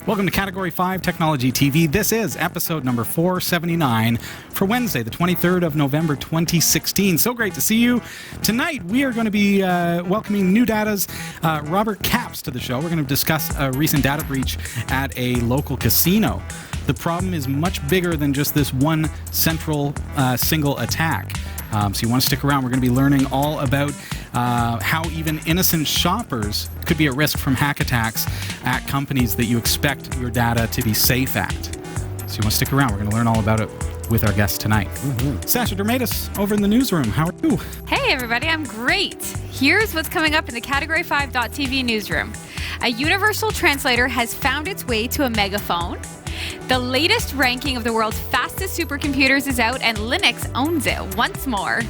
Welcome to Category 5 Technology TV. This is episode number 479 for Wednesday, the 23rd of November, 2016. So great to see you. Tonight, we are going to be welcoming NuData's Robert Capps to the show. We're going to discuss a recent data breach at a local casino. The problem is much bigger than just this one central single attack. So you want to stick around. We're going to be learning all about how even innocent shoppers could be at risk from hack attacks at companies that you expect your data to be safe at. So you want to stick around. We're going to learn all about it with our guest tonight. Sasha Dermatis over in the newsroom. How are you? Hey everybody, I'm great. Here's what's coming up in the Category 5.tv newsroom. A universal translator has found its way to a megaphone. The latest ranking of the world's fastest supercomputers is out, and Linux owns it once more.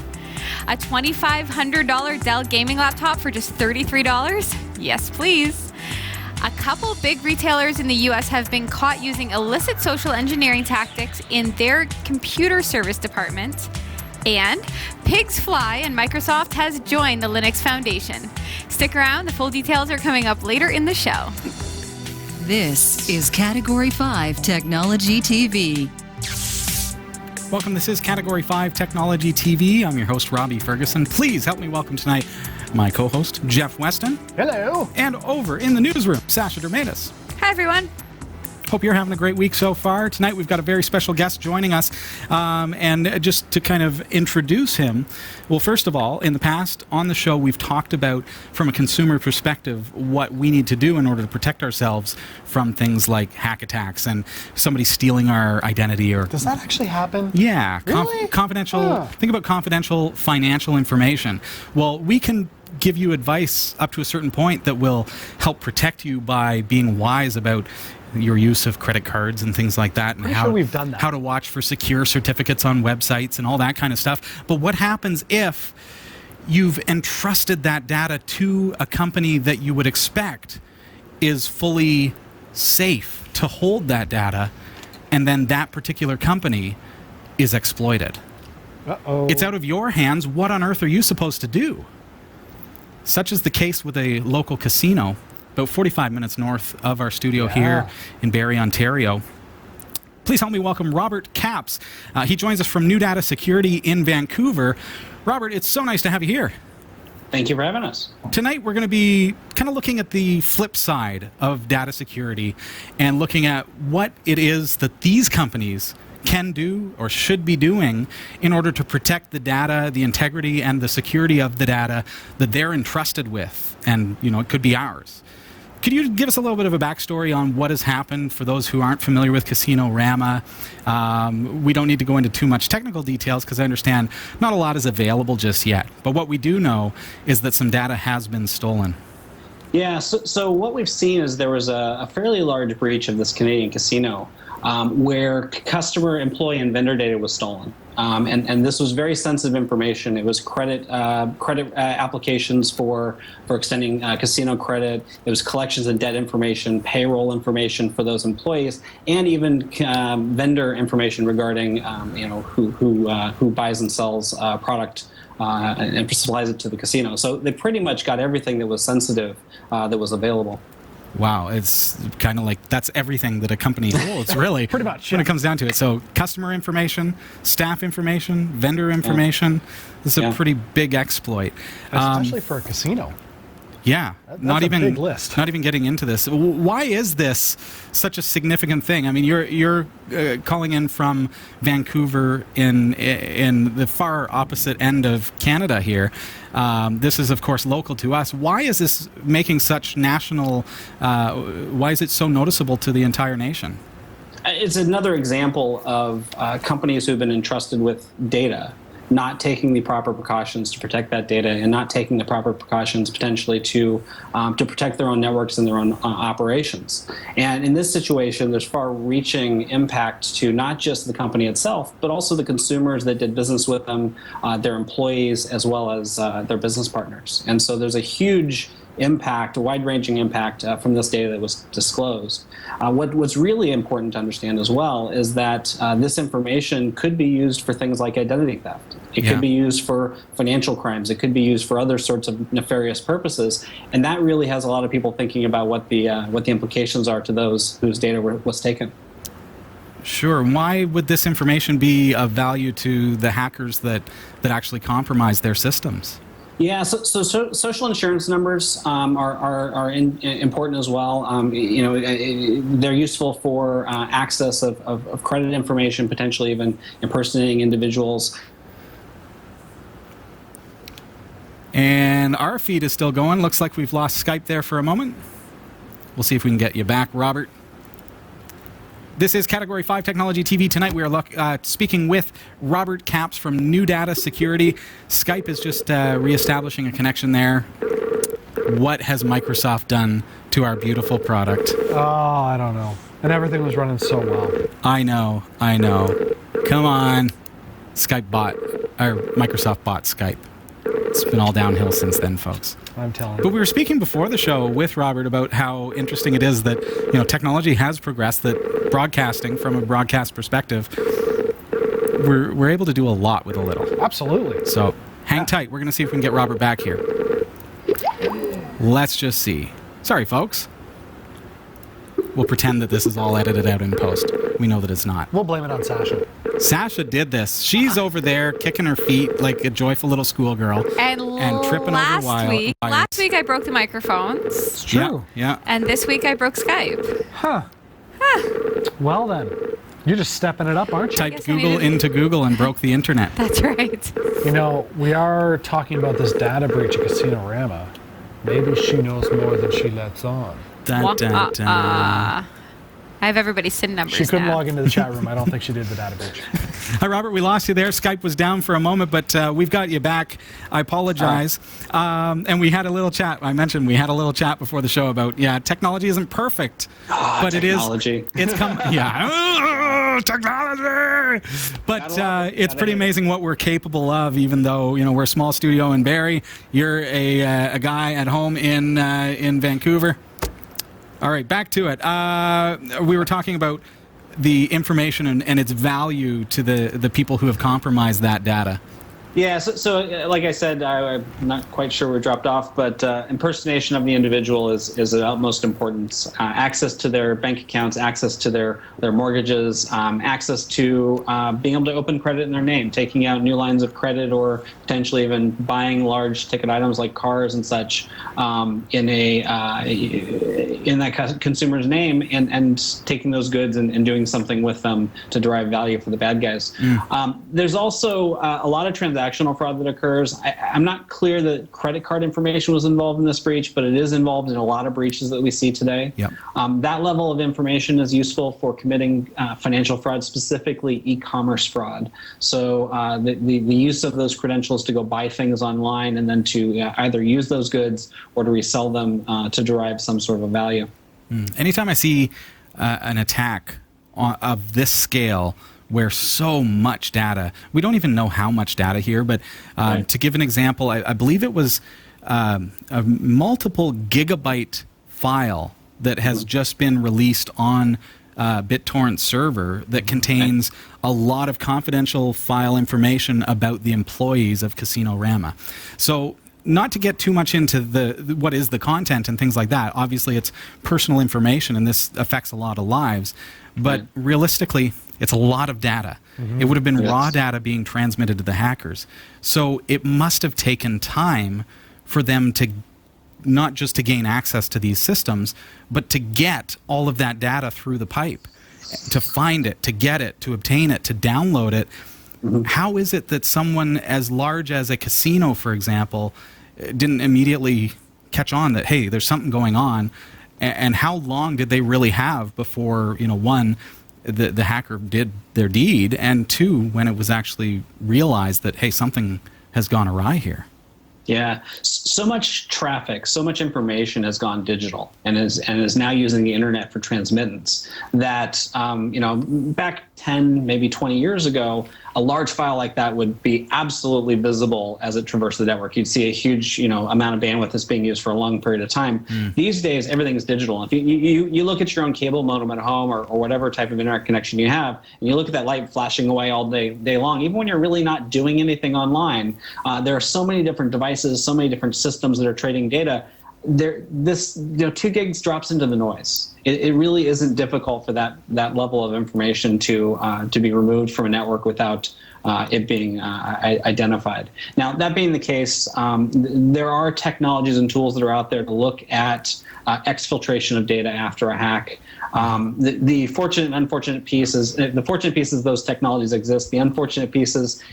A $2,500 Dell gaming laptop for just $33? Yes, please. A couple big retailers in the U.S. have been caught using illicit social engineering tactics in their computer service department. And pigs fly, and Microsoft has joined the Linux Foundation. Stick around, the full details are coming up later in the show. This is Category 5 Technology TV. Welcome. This is Category 5 Technology TV. I'm your host, Robbie Ferguson. Please help me welcome tonight my co-host, Jeff Weston. Hello. And over in the newsroom, Sasha Dermatis. Hi, everyone. Hope you're having a great week so far. Tonight we've got a very special guest joining us. And just to kind of introduce him, well, first of all, in the past on the show, we've talked about, from a consumer perspective, what we need to do in order to protect ourselves from things like hack attacks and somebody stealing our identity. Or does that actually happen? Yeah. Really? Confidential. Think about confidential financial information. Well, we can give you advice up to a certain point that will help protect you by being wise about your use of credit cards and things like that, and sure we've done that. How to watch for secure certificates on websites and all that kind of stuff. But what happens if you've entrusted that data to a company that you would expect is fully safe to hold that data, and then that particular company is exploited? Uh-oh. It's out of your hands. What on earth are you supposed to do? Such is the case with a local casino about 45 minutes north of our studio here in Barrie, Ontario. Please help me welcome Robert Capps. He joins us from NuData Security in Vancouver. Robert, it's so nice to have you here. Thank you for having us. Tonight we're going to be kind of looking at the flip side of data security and looking at what it is that these companies can do or should be doing in order to protect the data, the integrity and the security of the data that they're entrusted with. And, you know, it could be ours. Could you give us a little bit of a backstory on what has happened for those who aren't familiar with Casino Rama? We don't need to go into too much technical details because I understand not a lot is available just yet. But what we do know is that some data has been stolen. Yeah, so what we've seen is there was a fairly large breach of this Canadian casino where customer, employee, and vendor data was stolen. And this was very sensitive information. It was credit applications for extending casino credit. It was collections and debt information, payroll information for those employees, and even vendor information regarding who buys and sells product and supplies it to the casino. So they pretty much got everything that was sensitive that was available. Wow, it's kind of like that's everything that a company holds, really. Pretty much, when it comes down to it. So customer information, staff information, vendor information. This is a pretty big exploit. Especially for a casino. Yeah, that's a big list. Not even getting into this. Why is this such a significant thing? I mean, you're calling in from Vancouver in the far opposite end of Canada here. This is, of course, local to us. Why is this making such national? Why is it so noticeable to the entire nation? It's another example of companies who've been entrusted with data, not taking the proper precautions to protect that data, and not taking the proper precautions potentially to protect their own networks and their own operations. And in this situation, there's far-reaching impact to not just the company itself, but also the consumers that did business with them, their employees, as well as their business partners. And so there's a huge impact, a wide-ranging impact from this data that was disclosed. What's really important to understand as well is that this information could be used for things like identity theft. It could be used for financial crimes. It could be used for other sorts of nefarious purposes, and that really has a lot of people thinking about what the implications are to those whose data was taken. Sure. Why would this information be of value to the hackers that actually compromise their systems? Yeah, so social insurance numbers are important as well. They're useful for access of credit information, potentially even impersonating individuals. And our feed is still going. Looks like we've lost Skype there for a moment. We'll see if we can get you back, Robert. This is Category 5 Technology TV. Tonight we are speaking with Robert Capps from NuData Security. Skype is just reestablishing a connection there. What has Microsoft done to our beautiful product? Oh, I don't know. And everything was running so well. I know. Come on. Microsoft bought Skype. It's been all downhill since then, folks. I'm telling you. But we were speaking before the show with Robert about how interesting it is that technology has progressed, that broadcasting, from a broadcast perspective, we're able to do a lot with a little. Absolutely. So hang tight. We're going to see if we can get Robert back here. Let's just see. Sorry, folks. We'll pretend that this is all edited out in post. We know that it's not. We'll blame it on Sasha. Sasha did this. She's over there kicking her feet like a joyful little schoolgirl and tripping over wires. Last week I broke the microphones. It's true. Yeah. And this week I broke Skype. Huh. Well then, you're just stepping it up, aren't you? Typed Google into Google and broke the internet. That's right. We are talking about this data breach at Casino Rama. Maybe she knows more than she lets on. Dun, dun, dun. I have everybody's SIN numbers. She couldn't log into the chat room. I don't think she did the data breach. Hi, Robert. We lost you there. Skype was down for a moment, but we've got you back. I apologize. And we had a little chat. I mentioned we had a little chat before the show about, technology isn't perfect, but technology. It's come. Technology. But it's pretty amazing what we're capable of, even though we're a small studio in Barrie. You're a guy at home in Vancouver. All right, back to it. We were talking about the information and its value to the people who have compromised that data. Yeah, so like I said, I'm not quite sure we dropped off, but impersonation of the individual is of utmost importance. Access to their bank accounts, access to their mortgages, access to being able to open credit in their name, taking out new lines of credit, or potentially even buying large ticket items like cars and such in that consumer's name, and taking those goods and doing something with them to derive value for the bad guys. There's also a lot of transactional fraud that occurs. I'm not clear that credit card information was involved in this breach, but it is involved in a lot of breaches that we see today. Yep. That level of information is useful for committing financial fraud, specifically e-commerce fraud. So the use of those credentials to go buy things online and then to either use those goods or to resell them to derive some sort of a value. Anytime I see an attack of this scale, where so much data, we don't even know how much data here, but Right. To give an example, I believe it was a multiple gigabyte file that has just been released on BitTorrent server that contains a lot of confidential file information about the employees of Casino Rama. So not to get too much into what is the content and things like that. Obviously, it's personal information, and this affects a lot of lives. But realistically, it's a lot of data. It would have been raw data being transmitted to the hackers. So it must have taken time for them to not just to gain access to these systems, but to get all of that data through the pipe, to find it, to get it, to obtain it, to download it. How is it that someone as large as a casino, for example, didn't immediately catch on that, hey, there's something going on? And how long did they really have before, one, the hacker did their deed, and two, when it was actually realized that, hey, something has gone awry here? Yeah, so much traffic, so much information has gone digital and is now using the internet for transmittance that, back 10, maybe 20 years ago, a large file like that would be absolutely visible as it traversed the network. You'd see a huge, amount of bandwidth that's being used for a long period of time. These days, everything is digital. If you look at your own cable modem at home or whatever type of internet connection you have, and you look at that light flashing away all day long, even when you're really not doing anything online, there are so many different devices, so many different systems that are trading data. 2 gigs drops into the noise. It really isn't difficult for that level of information to be removed from a network without it being identified. Now, that being the case, there are technologies and tools that are out there to look at exfiltration of data after a hack. The fortunate and unfortunate piece is, the fortunate piece is those technologies exist. The unfortunate piece is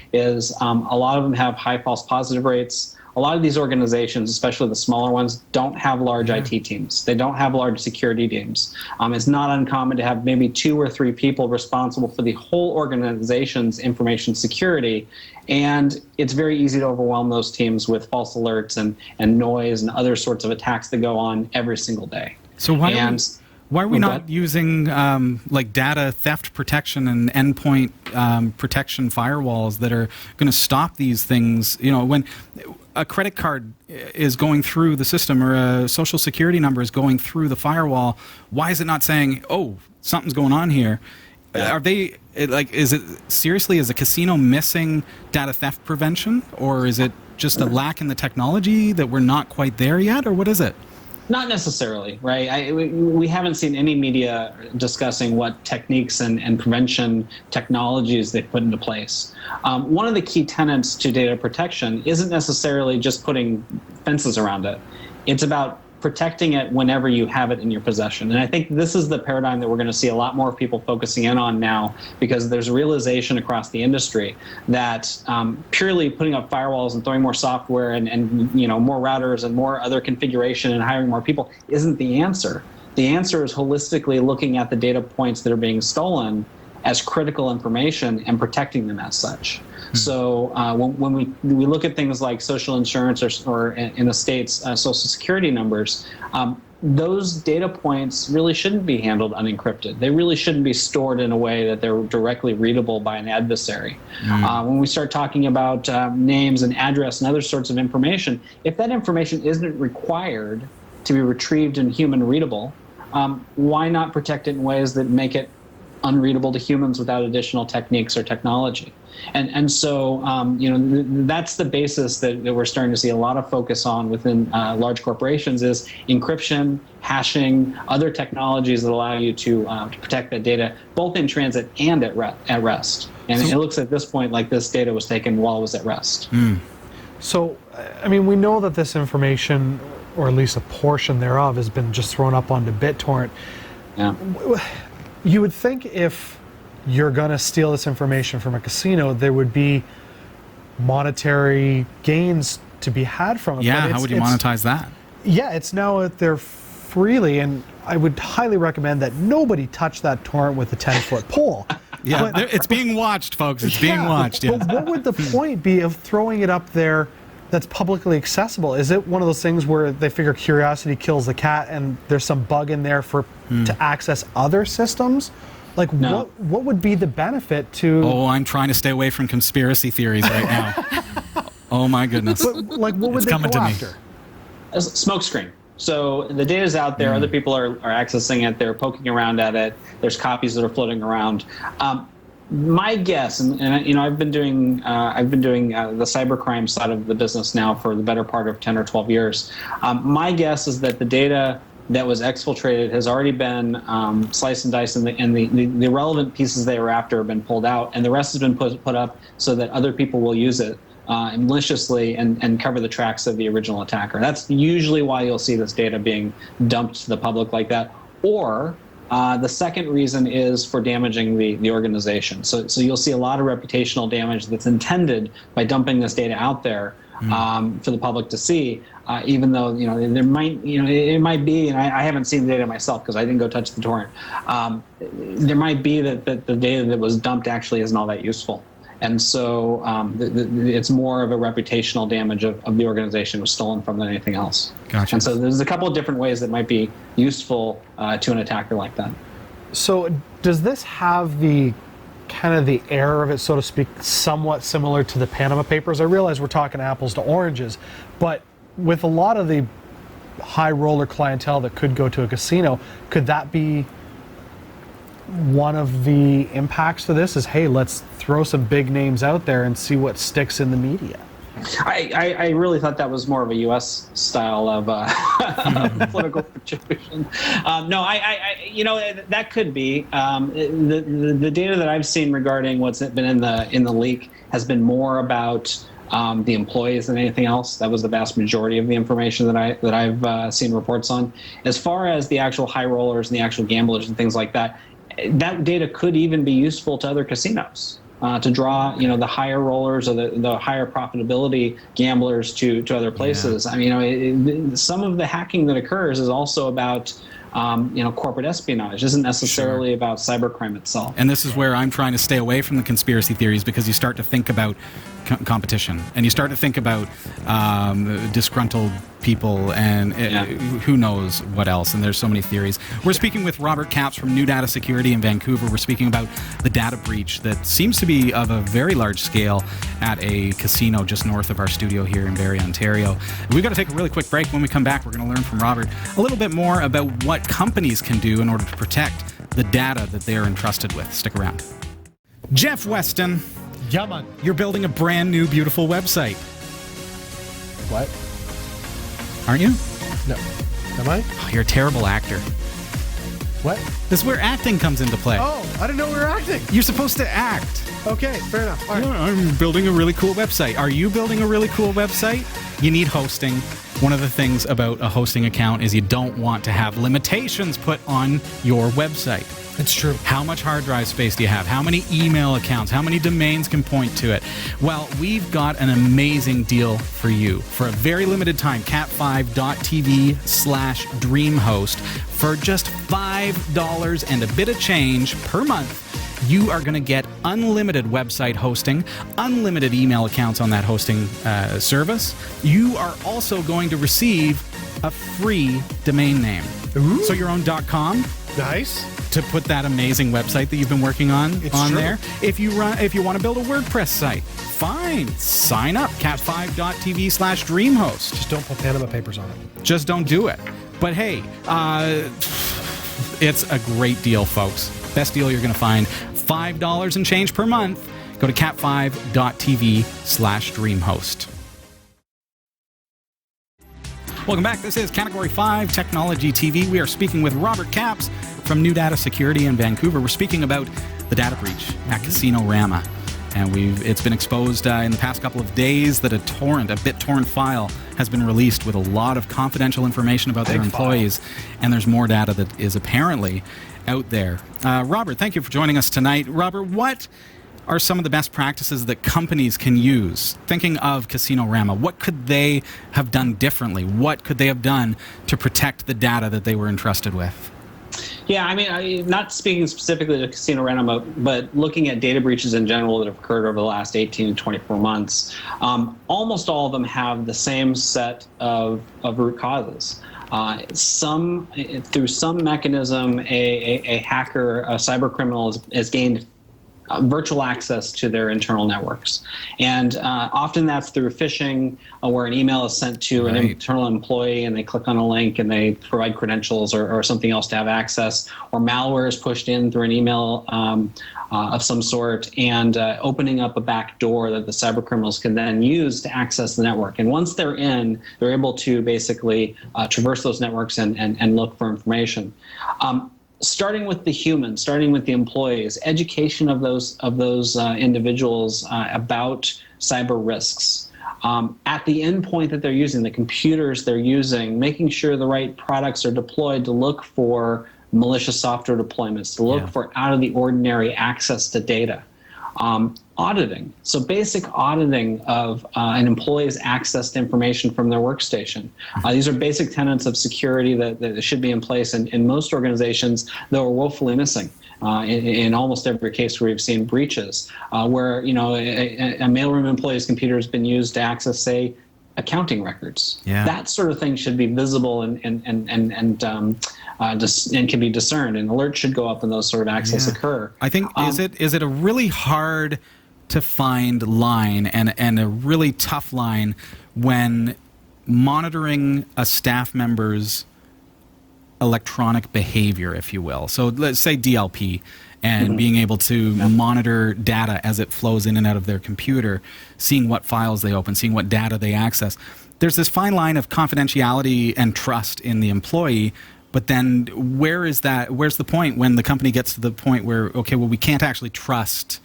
a lot of them have high false positive rates. A lot of these organizations, especially the smaller ones, don't have large IT teams. They don't have large security teams. It's not uncommon to have maybe 2 or 3 people responsible for the whole organization's information security. And it's very easy to overwhelm those teams with false alerts and noise and other sorts of attacks that go on every single day. So why are we not using like data theft protection and endpoint protection firewalls that are going to stop these things? When a credit card is going through the system or a social security number is going through the firewall, why is it not saying, oh, something's going on here? Are they is a casino missing data theft prevention, or is it just a lack in the technology that we're not quite there yet, or what is it? Not necessarily, right? We haven't seen any media discussing what techniques and prevention technologies they've put into place. One of the key tenets to data protection isn't necessarily just putting fences around it. It's about protecting it whenever you have it in your possession. And I think this is the paradigm that we're going to see a lot more people focusing in on now, because there's a realization across the industry that purely putting up firewalls and throwing more software and more routers and more other configuration and hiring more people isn't the answer. The answer is holistically looking at the data points that are being stolen as critical information and protecting them as such. So when we look at things like social insurance or in the States, social security numbers, those data points really shouldn't be handled unencrypted. They really shouldn't be stored in a way that they're directly readable by an adversary. When we start talking about names and address and other sorts of information, if that information isn't required to be retrieved and human readable, why not protect it in ways that make it unreadable to humans without additional techniques or technology? And so, that's the basis that we're starting to see a lot of focus on within large corporations is encryption, hashing, other technologies that allow you to protect that data, both in transit and at rest. And it looks at this point like this data was taken while it was at rest. So, we know that this information, or at least a portion thereof, has been just thrown up onto BitTorrent. Yeah. You would think if you're going to steal this information from a casino, there would be monetary gains to be had from it. Yeah, how would you monetize that? Yeah, it's now out there freely, and I would highly recommend that nobody touch that torrent with a 10-foot pole. Yeah, it's being watched, folks. It's being watched. Yes. But what would the point be of throwing it up there that's publicly accessible? Is it one of those things where they figure curiosity kills the cat and there's some bug in there to access other systems? Like, no. What would be the benefit to... Oh, I'm trying to stay away from conspiracy theories right now. Oh, my goodness. But, what would they go after? A smokescreen. So the data's out there. Other people are accessing it. They're poking around at it. There's copies that are floating around. My guess, and I've been doing the cybercrime side of the business now for the better part of 10 or 12 years. My guess is that the data that was exfiltrated has already been sliced and diced, and the relevant pieces they were after have been pulled out, and the rest has been put up so that other people will use it maliciously and cover the tracks of the original attacker. That's usually why you'll see this data being dumped to the public like that. Or the second reason is for damaging the organization. So you'll see a lot of reputational damage that's intended by dumping this data out there for the public to see. Even though there might it might be, and I haven't seen the data myself because I didn't go touch the torrent. There might be that the data that was dumped actually isn't all that useful. And so it's more of a reputational damage of the organization was stolen from than anything else. Gotcha. And so there's a couple of different ways that might be useful to an attacker like that. So does this have the kind of the air of it, so to speak, somewhat similar to the Panama Papers? I realize we're talking apples to oranges, but with a lot of the high roller clientele that could go to a casino, could that be one of the impacts to this? Is, hey, let's throw some big names out there and see what sticks in the media? I really thought that was more of a U.S. style of political situation. No, that could be. The data that I've seen regarding what's been in the leak has been more about the employees than anything else. That was the vast majority of the information that I've seen reports on. As far as the actual high rollers and the actual gamblers and things like that, that data could even be useful to other casinos. To draw, the higher rollers or the higher profitability gamblers to other places. Yeah. I mean, some of the hacking that occurs is also about, corporate espionage. It isn't necessarily about cybercrime itself. And this is where I'm trying to stay away from the conspiracy theories, because you start to think about competition, and you start to think about disgruntled people, and who knows what else. And there's so many theories. We're speaking with Robert Capps from NuData Security in Vancouver. We're speaking about the data breach that seems to be of a very large scale at a casino just north of our studio here in Barrie, Ontario. We've got to take a really quick break. When we come back, we're going to learn from Robert a little bit more about what companies can do in order to protect the data that they are entrusted with. Stick around. Jeff Weston. Yeah, man. You're building a brand new, beautiful website. What? Aren't you? No. Am I? Oh, you're a terrible actor. What? This is where acting comes into play. Oh, I didn't know we were acting. You're supposed to act. Okay, fair enough. All right. I'm building a really cool website. Are you building a really cool website? You need hosting. One of the things about a hosting account is you don't want to have limitations put on your website. It's true. How much hard drive space do you have? How many email accounts? How many domains can point to it? Well, we've got an amazing deal for you. For a very limited time, cat5.tv/dreamhost, for just $5 and a bit of change per month, you are going to get unlimited website hosting, unlimited email accounts on that hosting service. You are also going to receive a free domain name. Ooh. So your own .com. Nice. To put that amazing website that you've been working on there. If you want to build a WordPress site, fine. Sign up, cat5.tv/dreamhost. Just don't put Panama Papers on it. Just don't do it. But hey, it's a great deal, folks. Best deal you're going to find. $5 and change per month. Go to cat5.tv/dreamhost. Welcome back. This is Category 5 Technology TV. We are speaking with Robert Capps from NuData Security in Vancouver. We're speaking about the data breach at Casino Rama. And it's been exposed in the past couple of days that a BitTorrent file has been released with a lot of confidential information about their employees. And there's more data that is apparently out there. Robert, thank you for joining us tonight. Robert, what are some of the best practices that companies can use? Thinking of Casino Rama, what could they have done differently? What could they have done to protect the data that they were entrusted with? Yeah, I mean, not speaking specifically to Casino Rama, but looking at data breaches in general that have occurred over the last 18 to 24 months, almost all of them have the same set of root causes. Through some mechanism, a hacker, a cyber criminal has gained virtual access to their internal networks. And often that's through phishing, where an email is sent to an internal employee and they click on a link and they provide credentials or something else to have access, or malware is pushed in through an email of some sort, and opening up a back door that the cyber criminals can then use to access the network. And once they're in, they're able to basically traverse those networks and look for information. Starting with the humans, starting with the employees, education of those individuals about cyber risks. At the endpoint that they're using, the computers they're using, making sure the right products are deployed to look for malicious software deployments, to look for out of the ordinary access to data. Auditing. So basic auditing of an employee's access to information from their workstation. These are basic tenets of security that should be in place, and in most organizations, though, are woefully missing. In almost every case where we've seen breaches, where a mailroom employee's computer has been used to access, say, accounting records. Yeah. That sort of thing should be visible and can be discerned, and alerts should go up when those sort of access occur. I think is it a really hard to find line and a really tough line when monitoring a staff member's electronic behavior, if you will. So let's say DLP, and being able to monitor data as it flows in and out of their computer, seeing what files they open, seeing what data they access. There's this fine line of confidentiality and trust in the employee, but then where's the point when the company gets to the point where, okay, well, we can't actually trust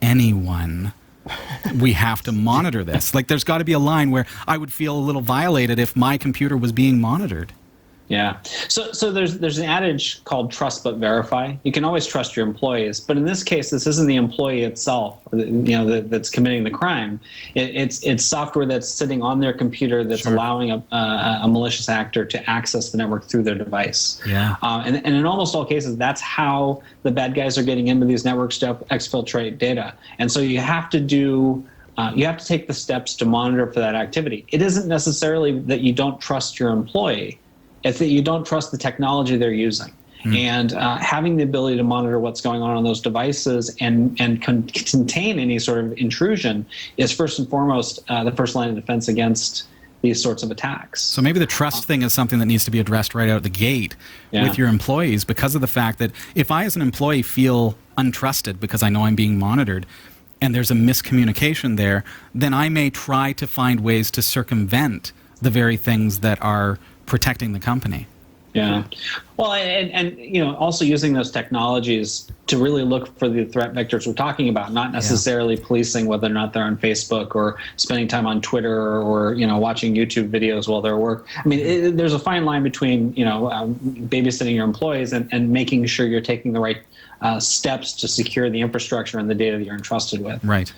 anyone. We have to monitor this. Like, there's got to be a line where I would feel a little violated if my computer was being monitored. Yeah. So there's an adage called trust but verify. You can always trust your employees, but in this case, this isn't the employee itself, that's committing the crime. It's software that's sitting on their computer that's allowing a malicious actor to access the network through their device. Yeah. And in almost all cases, that's how the bad guys are getting into these networks to exfiltrate data. And so you have to take the steps to monitor for that activity. It isn't necessarily that you don't trust your employee. It's that you don't trust the technology they're using. And having the ability to monitor what's going on those devices and contain any sort of intrusion is first and foremost the first line of defense against these sorts of attacks. So maybe the trust thing is something that needs to be addressed right out the gate with your employees, because of the fact that if I as an employee feel untrusted because I know I'm being monitored and there's a miscommunication there, then I may try to find ways to circumvent the very things that are protecting the company. Yeah. Well, and also using those technologies to really look for the threat vectors we're talking about, not necessarily policing whether or not they're on Facebook or spending time on Twitter or watching YouTube videos while they're at work. I mean, there's a fine line between babysitting your employees and making sure you're taking the right steps to secure the infrastructure and the data that you're entrusted with. Right.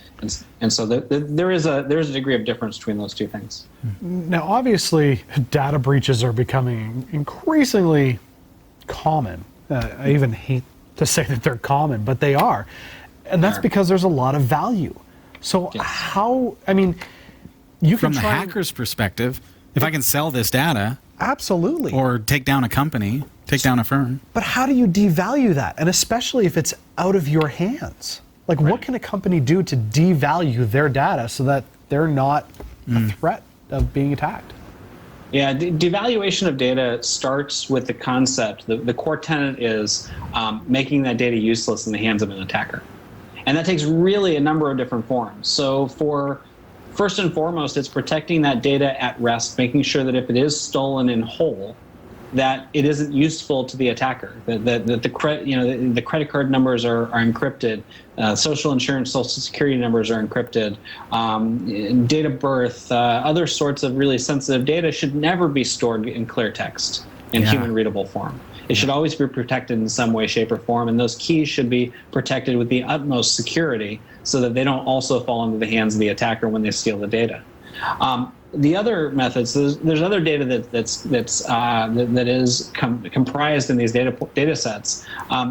And so there is a degree of difference between those two things. Now, obviously, data breaches are becoming increasingly common. I even hate to say that they're common, but they are. And that's because there's a lot of value. So how, I mean, you can From the hacker's perspective, if I can sell this data. Absolutely. Or take down a company, take down a firm. But how do you devalue that? And especially if it's out of your hands. Like, what can a company do to devalue their data so that they're not a threat of being attacked? Yeah, devaluation of data starts with the concept. The core tenet is making that data useless in the hands of an attacker. And that takes really a number of different forms. So first and foremost, it's protecting that data at rest, making sure that if it is stolen in whole, that it isn't useful to the attacker. That the credit card numbers are encrypted, social insurance, social security numbers are encrypted, date of birth, other sorts of really sensitive data should never be stored in clear text in human readable form. It should always be protected in some way, shape, or form, and those keys should be protected with the utmost security so that they don't also fall into the hands of the attacker when they steal the data. The other methods, there's other data that is comprised in these data sets.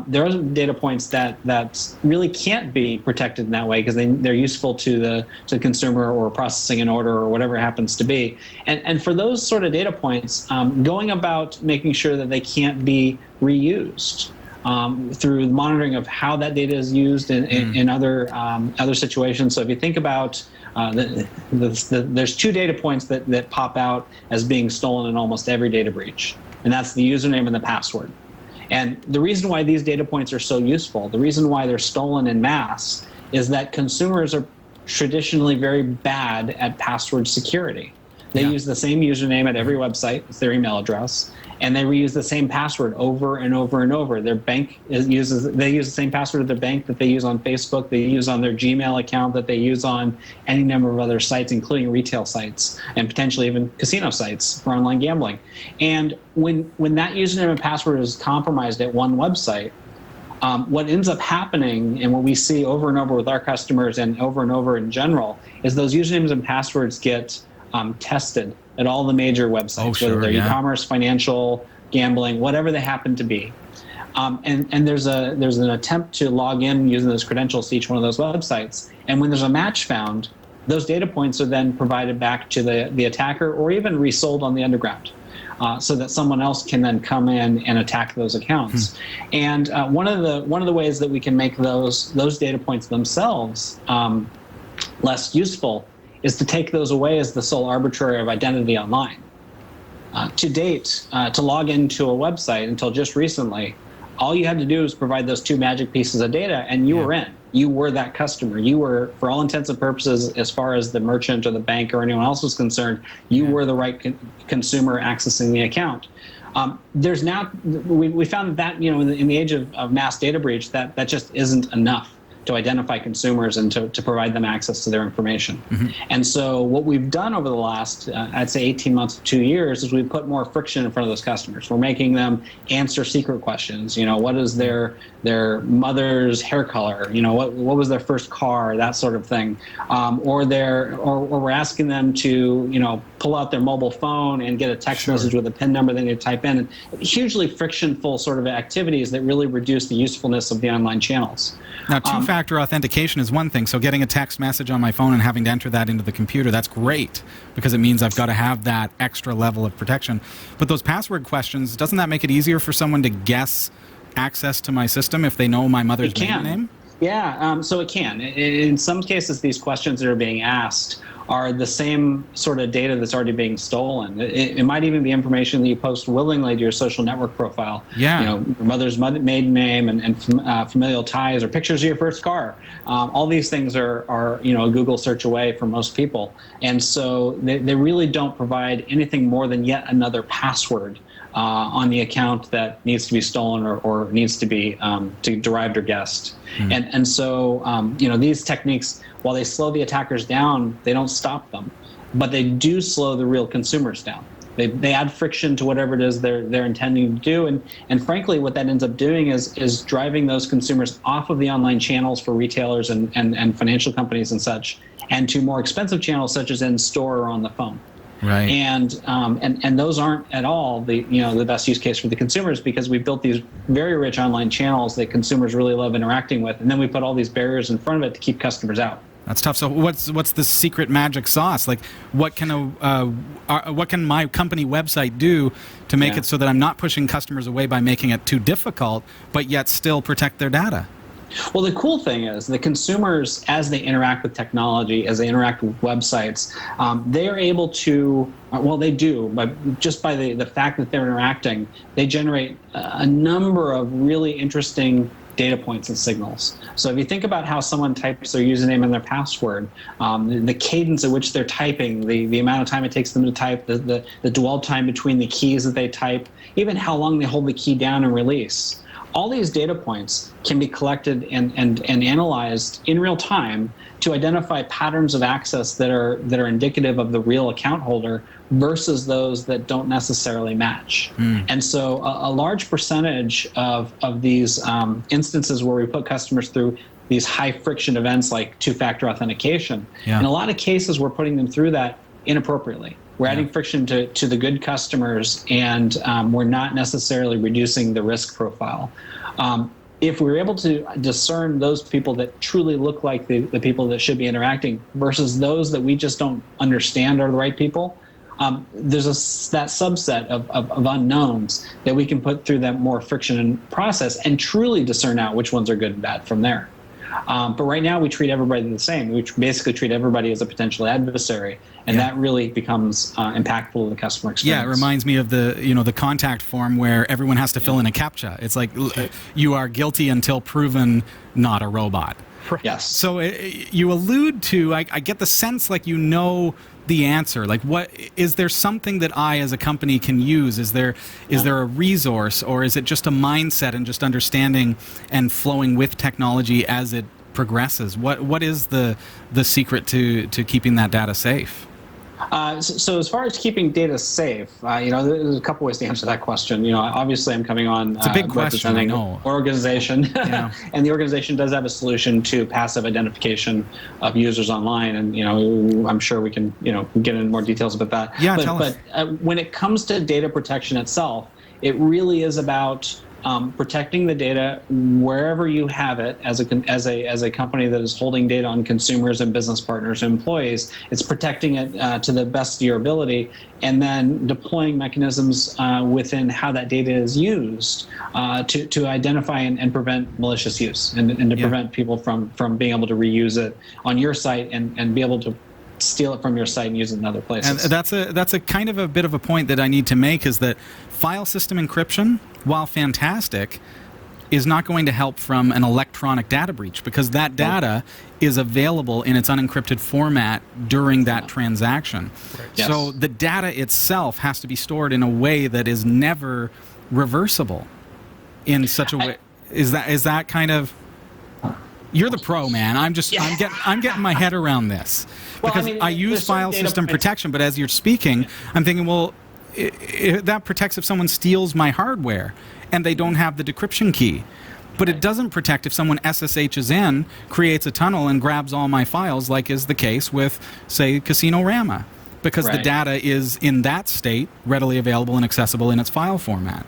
There are data points that really can't be protected in that way because they're useful to the consumer or processing an order or whatever it happens to be. And for those sort of data points, going about making sure that they can't be reused. Through monitoring of how that data is used in other situations. So if you think about there's two data points that pop out as being stolen in almost every data breach, and that's the username and the password. And the reason why these data points are so useful, the reason why they're stolen en masse, is that consumers are traditionally very bad at password security. They use the same username at every website, it's their email address, and they reuse the same password over and over and over. Their bank they use the same password at their bank that they use on Facebook, they use on their Gmail account, that they use on any number of other sites, including retail sites and potentially even casino sites for online gambling. And when that username and password is compromised at one website, What ends up happening, and what we see over and over with our customers and over in general, is those usernames and passwords get tested at all the major websites, whether they're e-commerce, financial, gambling, whatever they happen to be. And there's an attempt to log in using those credentials to each one of those websites. And when there's a match found, those data points are then provided back to the attacker, or even resold on the underground, so that someone else can then come in and attack those accounts. And one of the ways that we can make those data points themselves less useful is to take those away as the sole arbitrator of identity online. To date, to log into a website until just recently, all you had to do was provide those two magic pieces of data, and you were in. You were that customer. You were, for all intents and purposes, as far as the merchant or the bank or anyone else was concerned, you were the right consumer accessing the account. There's now, we found that in the age of mass data breach, that just isn't enough to identify consumers and to provide them access to their information. And so what we've done over the last, I'd say 18 months to 2 years, is we've put more friction in front of those customers. We're making them answer secret questions. What is their mother's hair color? What was their first car? That sort of thing. Or we're asking them to pull out their mobile phone and get a text message with a PIN number they need to type in. And hugely frictionful sort of activities that really reduce the usefulness of the online channels. Now, two-factor authentication is one thing. So getting a text message on my phone and having to enter that into the computer, that's great, because it means I've got to have that extra level of protection. But those password questions, doesn't that make it easier for someone to guess access to my system if they know my mother's maiden name? Yeah, so it can. In some cases, these questions that are being asked are the same sort of data that's already being stolen. It might even be information that you post willingly to your social network profile. Your mother's maiden name and familial ties, or pictures of your first car. All these things are a Google search away for most people. And so they really don't provide anything more than yet another password on the account that needs to be stolen or needs to be derived or guessed. And so these techniques, while they slow the attackers down, they don't stop them, but they do slow the real consumers down. They add friction to whatever it is they're intending to do, and frankly, what that ends up doing is driving those consumers off of the online channels for retailers and financial companies and such, and to more expensive channels such as in store or on the phone. Right. And those aren't at all the best use case for the consumers, because we built these very rich online channels that consumers really love interacting with, and then we put all these barriers in front of it to keep customers out. That's tough. So what's the secret magic sauce? Like, what can my company website do to make it so that I'm not pushing customers away by making it too difficult, but yet still protect their data? Well, the cool thing is the consumers, as they interact with technology, as they interact with websites, they are able to, they do, but just by the fact that they're interacting, they generate a number of really interesting data points and signals. So if you think about how someone types their username and their password, the cadence at which they're typing, the amount of time it takes them to type, the dwell time between the keys that they type, even how long they hold the key down and release. All these data points can be collected and analyzed in real time to identify patterns of access that are indicative of the real account holder versus those that don't necessarily match. And so a large percentage of these instances where we put customers through these high friction events like two-factor authentication, in a lot of cases we're putting them through that inappropriately. We're adding friction to the good customers, and we're not necessarily reducing the risk profile. If we're able to discern those people that truly look like the people that should be interacting versus those that we just don't understand are the right people, there's that subset of unknowns that we can put through that more friction and process and truly discern out which ones are good and bad from there. But right now we treat everybody the same. We basically treat everybody as a potential adversary, and that really becomes impactful to the customer experience. Yeah, it reminds me of the contact form where everyone has to fill in a CAPTCHA. It's like you are guilty until proven not a robot. Yes. So you allude to, I get the sense like the answer. Like, is there something that I as a company can use? Is there a resource, or is it just a mindset and just understanding and flowing with technology as it progresses? What is the secret to keeping that data safe? So as far as keeping data safe, there's a couple ways to answer that question. Obviously I'm coming on it's a big question, I know. Organization, yeah. And the organization does have a solution to passive identification of users online, and I'm sure we can get into more details about that. Yeah, but when it comes to data protection itself, it really is about protecting the data wherever you have it as a company that is holding data on consumers and business partners and employees. It's protecting it to the best of your ability, and then deploying mechanisms within how that data is used to identify and prevent malicious use, and to prevent people from being able to reuse it on your site and be able to steal it from your site and use it in other places. And that's a kind of a bit of a point that I need to make, is that file system encryption, while fantastic, is not going to help from an electronic data breach, because that data is available in its unencrypted format during that transaction. Right. Yes. So the data itself has to be stored in a way that is never reversible in such a way. Is that kind of... You're the pro, man. I'm getting my head around this, because I use file system protection. But as you're speaking, I'm thinking, well, that protects if someone steals my hardware and they don't have the decryption key. But it doesn't protect if someone SSHs in, creates a tunnel, and grabs all my files, like is the case with, say, Casino Rama, because the data is in that state, readily available and accessible in its file format.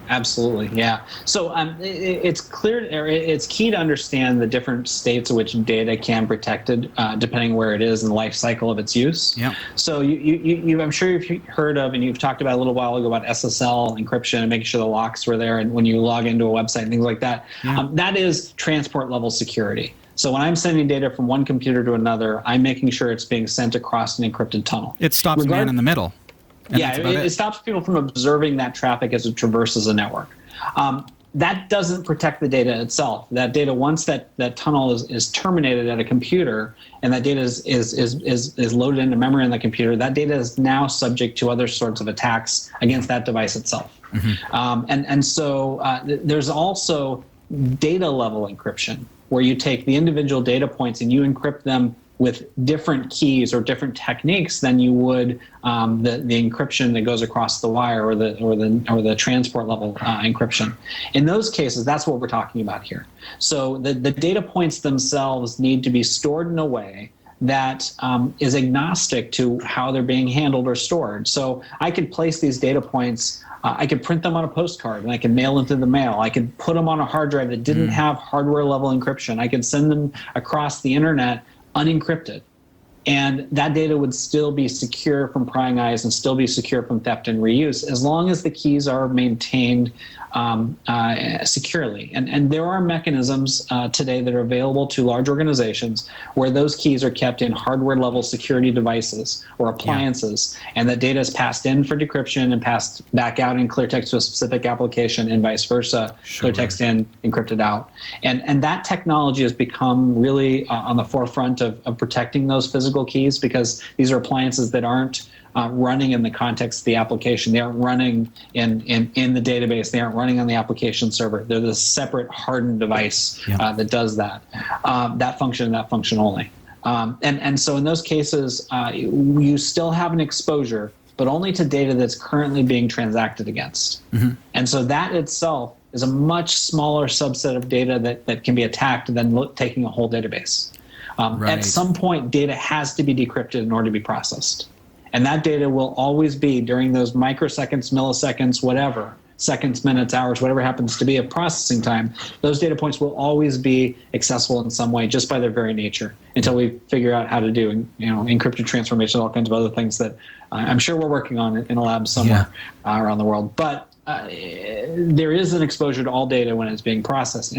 Absolutely, yeah. So it's key to understand the different states in which data can be protected, depending where it is in the life cycle of its use. Yeah. So I'm sure you've heard of, and you've talked about a little while ago, about SSL encryption and making sure the locks were there, and when you log into a website and things like that. Yeah. That is transport level security. So when I'm sending data from one computer to another, I'm making sure it's being sent across an encrypted tunnel. It stops man in the middle. It stops people from observing that traffic as it traverses a network. That doesn't protect the data itself. That data, once that tunnel is terminated at a computer, and that data is loaded into memory on the computer, that data is now subject to other sorts of attacks against that device itself. Mm-hmm. So there's also data level encryption, where you take the individual data points and you encrypt them with different keys or different techniques than you would the encryption that goes across the wire, or the transport level encryption. In those cases, that's what we're talking about here. So the data points themselves need to be stored in a way that is agnostic to how they're being handled or stored. So I could place these data points, I could print them on a postcard and I could mail them through the mail. I could put them on a hard drive that didn't have hardware level encryption. I could send them across the internet unencrypted, and that data would still be secure from prying eyes and still be secure from theft and reuse, as long as the keys are maintained securely. And there are mechanisms today that are available to large organizations where those keys are kept in hardware level security devices or appliances, and the data is passed in for decryption and passed back out in clear text to a specific application, and vice versa. Clear text in, encrypted out. And that technology has become really on the forefront of protecting those physical keys, because these are appliances that aren't running in the context of the application. They aren't running in the database. They aren't running on the application server. They're the separate hardened device that does that function and that function only. And so in those cases, you still have an exposure, but only to data that's currently being transacted against. Mm-hmm. And so that itself is a much smaller subset of data that can be attacked than taking a whole database. At some point, data has to be decrypted in order to be processed. And that data will always be, during those microseconds, milliseconds, whatever, seconds, minutes, hours, whatever happens to be of processing time, those data points will always be accessible in some way, just by their very nature, until we figure out how to do, encrypted transformation, all kinds of other things that I'm sure we're working on in a lab somewhere around the world. But there is an exposure to all data when it's being processed.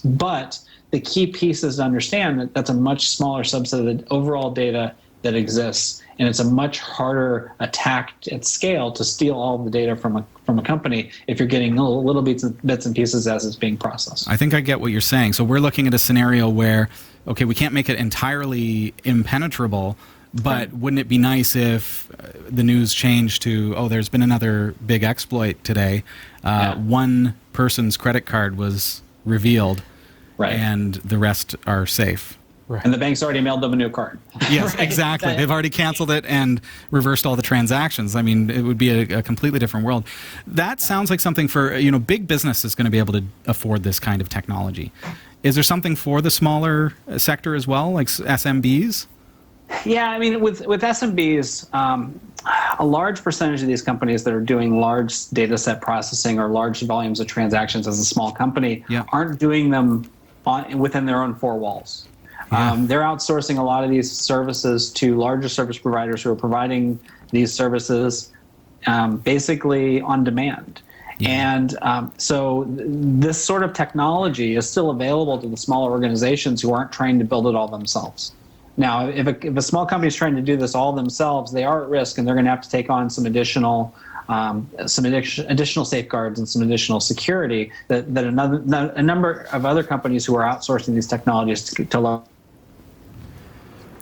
But the key piece is to understand that that's a much smaller subset of the overall data that exists, and it's a much harder attack at scale to steal all of the data from a company if you're getting little bits and pieces as it's being processed. I think I get what you're saying. So we're looking at a scenario where, okay, we can't make it entirely impenetrable, but wouldn't it be nice if the news changed to, there's been another big exploit today. One person's credit card was revealed, and the rest are safe. Right. And the bank's already mailed them a new card. Yes, Right? exactly. They've already canceled it and reversed all the transactions. I mean, it would be a completely different world. That sounds like something for, big business is going to be able to afford this kind of technology. Is there something for the smaller sector as well, like SMBs? Yeah, I mean, with SMBs, a large percentage of these companies that are doing large data set processing or large volumes of transactions as a small company aren't doing them within their own four walls. They're outsourcing a lot of these services to larger service providers who are providing these services basically on demand. And so this sort of technology is still available to the smaller organizations who aren't trying to build it all themselves. Now, if a small company is trying to do this all themselves, they are at risk, and they're going to have to take on some additional safeguards and some additional security that a number of other companies who are outsourcing these technologies to learn.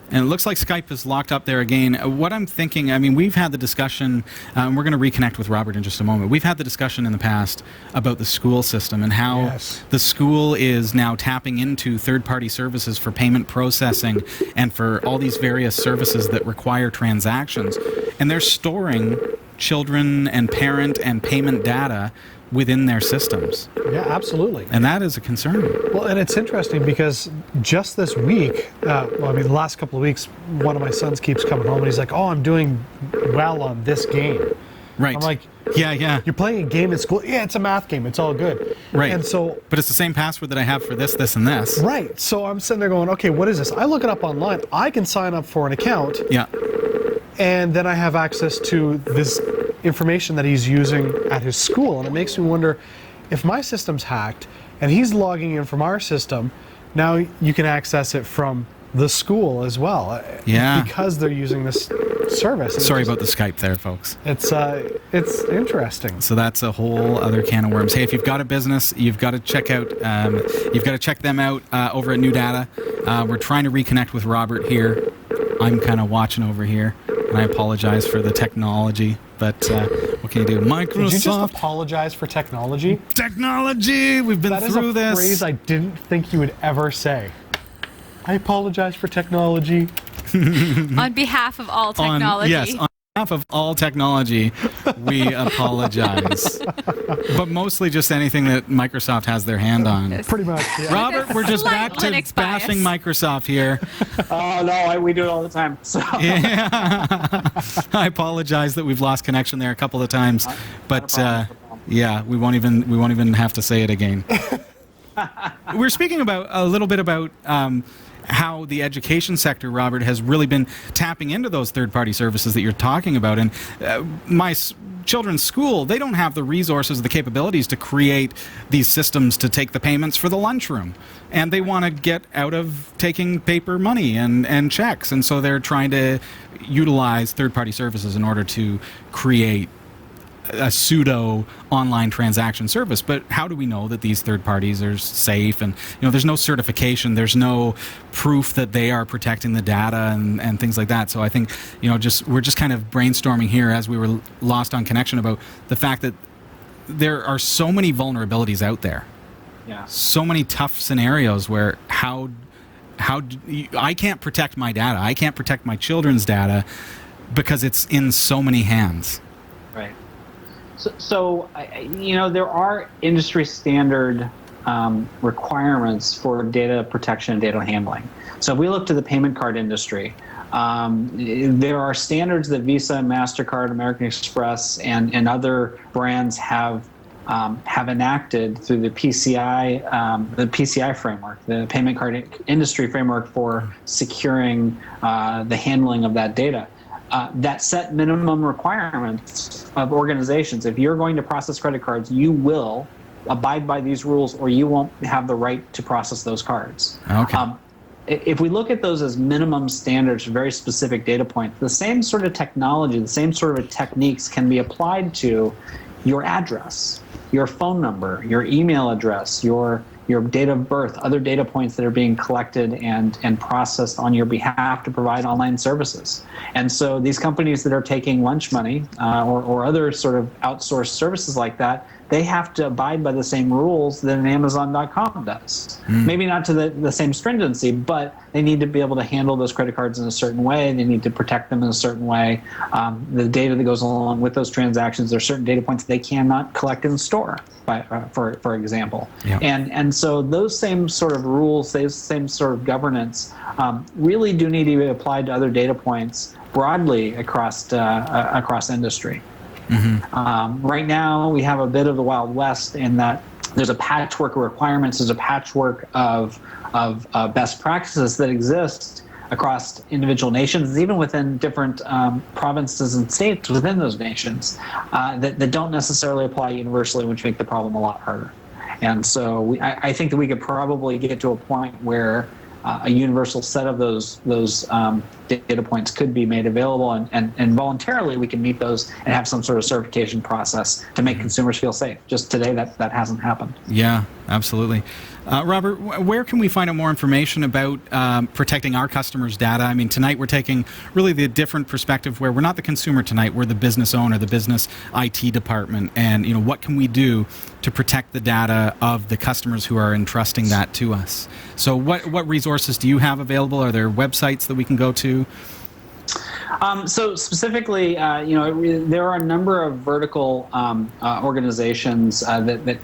And it looks like Skype is locked up there again. What I'm thinking, I mean, we've had the discussion, we're going to reconnect with Robert in just a moment. We've had the discussion in the past about the school system and how the school is now tapping into third-party services for payment processing and for all these various services that require transactions. And they're storing children and parent and payment data within their systems. Yeah, absolutely. And that is a concern. Well, and it's interesting because just this week, the last couple of weeks, one of my sons keeps coming home and he's like, "Oh, I'm doing well on this game." Right. I'm like, yeah. "You're playing a game at school? Yeah, it's a math game. It's all good." Right. And so, but it's the same password that I have for this, and this. Right. So I'm sitting there going, "Okay, what is this?" I look it up online. I can sign up for an account. Yeah. And then I have access to this information that he's using at his school. And it makes me wonder, if my system's hacked and he's logging in from our system, now you can access it from the school as well. Yeah. Because they're using this service. Sorry about the Skype there, folks. It's interesting. So that's a whole other can of worms. Hey, if you've got a business, you've got to check out. You've got to check them out over at NuData. We're trying to reconnect with Robert here. I'm kind of watching over here, and I apologize for the technology. But what can you do? Microsoft. Did you just apologize for technology? Technology. We've been through this. That is a phrase I didn't think you would ever say. I apologize for technology. On behalf of all technology. On behalf of all technology, we apologize. But mostly just anything that Microsoft has their hand on. Yes. Pretty much. Yeah. Robert, we're just back to Linux bashing bias. Microsoft here. Oh no, we do it all the time. So. Yeah. I apologize that we've lost connection there a couple of times, but yeah, we won't even have to say it again. We're speaking about a little bit about how the education sector, Robert, has really been tapping into those third-party services that you're talking about. And my children's school, they don't have the resources, the capabilities to create these systems to take the payments for the lunchroom. And they want to get out of taking paper money and checks. And so they're trying to utilize third-party services in order to create a pseudo online transaction service. But how do we know that these third parties are safe? And there's no certification, there's no proof that they are protecting the data and things like that. So I think we're just kind of brainstorming here as we were lost on connection about the fact that there are so many vulnerabilities out there. Yeah. So many tough scenarios where I can't protect my data, I can't protect my children's data because it's in so many hands. Right. So there are industry standard requirements for data protection and data handling. So if we look to the payment card industry, there are standards that Visa, MasterCard, American Express, and other brands have enacted through the PCI framework, the payment card industry framework for securing the handling of that data. That set minimum requirements of organizations. If you're going to process credit cards, you will abide by these rules or you won't have the right to process those cards. Okay. If we look at those as minimum standards for very specific data points, the same sort of technology, the same sort of techniques can be applied to your address, your phone number, your email address, your date of birth, other data points that are being collected and processed on your behalf to provide online services. And so these companies that are taking lunch money or other sort of outsourced services like that, they have to abide by the same rules that an Amazon.com does. Maybe not to the same stringency, but they need to be able to handle those credit cards in a certain way. They need to protect them in a certain way. The data that goes along with those transactions, there are certain data points they cannot collect in the store, for example. Yeah. And so those same sort of rules, those same sort of governance really do need to be applied to other data points broadly across industry. Right now, we have a bit of the Wild West in that there's a patchwork of requirements, there's a patchwork of best practices that exist across individual nations, even within different provinces and states within those nations that don't necessarily apply universally, which make the problem a lot harder. And so I think that we could probably get to a point where a universal set of those data points could be made available, and voluntarily we can meet those and have some sort of certification process to make consumers feel safe. Just today, that hasn't happened. Yeah, absolutely. Robert, where can we find out more information about protecting our customers' data? I mean, tonight we're taking really the different perspective where we're not the consumer tonight, we're the business owner, the business IT department, and what can we do to protect the data of the customers who are entrusting that to us? So what resources do you have available? Are there websites that we can go to? So specifically, there are a number of vertical organizations that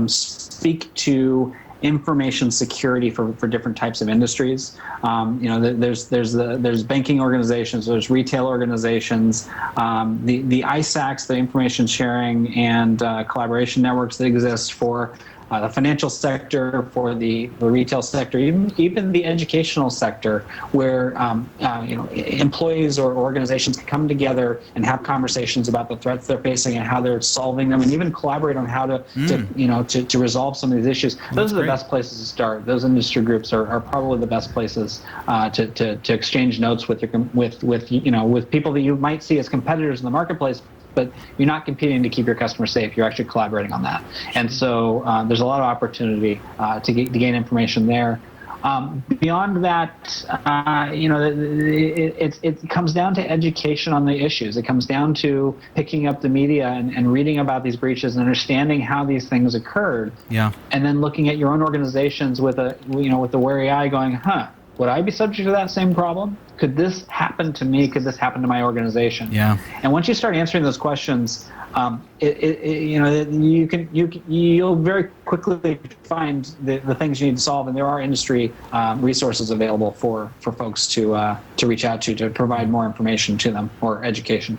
speak to information security for different types of industries. There's banking organizations, there's retail organizations, the ISACs, the information sharing and collaboration networks that exist for the financial sector, for the retail sector, even the educational sector, where employees or organizations can come together and have conversations about the threats they're facing and how they're solving them, and even collaborate on how to resolve some of these issues. Those are the best places to start. Those industry groups are probably the best places to exchange notes with people that you might see as competitors in the marketplace, but you're not competing to keep your customers safe. You're actually collaborating on that. And so there's a lot of opportunity to gain information there. Beyond that, it comes down to education on the issues. It comes down to picking up the media and reading about these breaches and understanding how these things occurred. Yeah. And then looking at your own organizations with a wary eye, going, would I be subject to that same problem? Could this happen to me? Could this happen to my organization? Yeah. And once you start answering those questions, you'll very quickly find the things you need to solve, and there are industry resources available for folks to reach out to provide more information to them or education.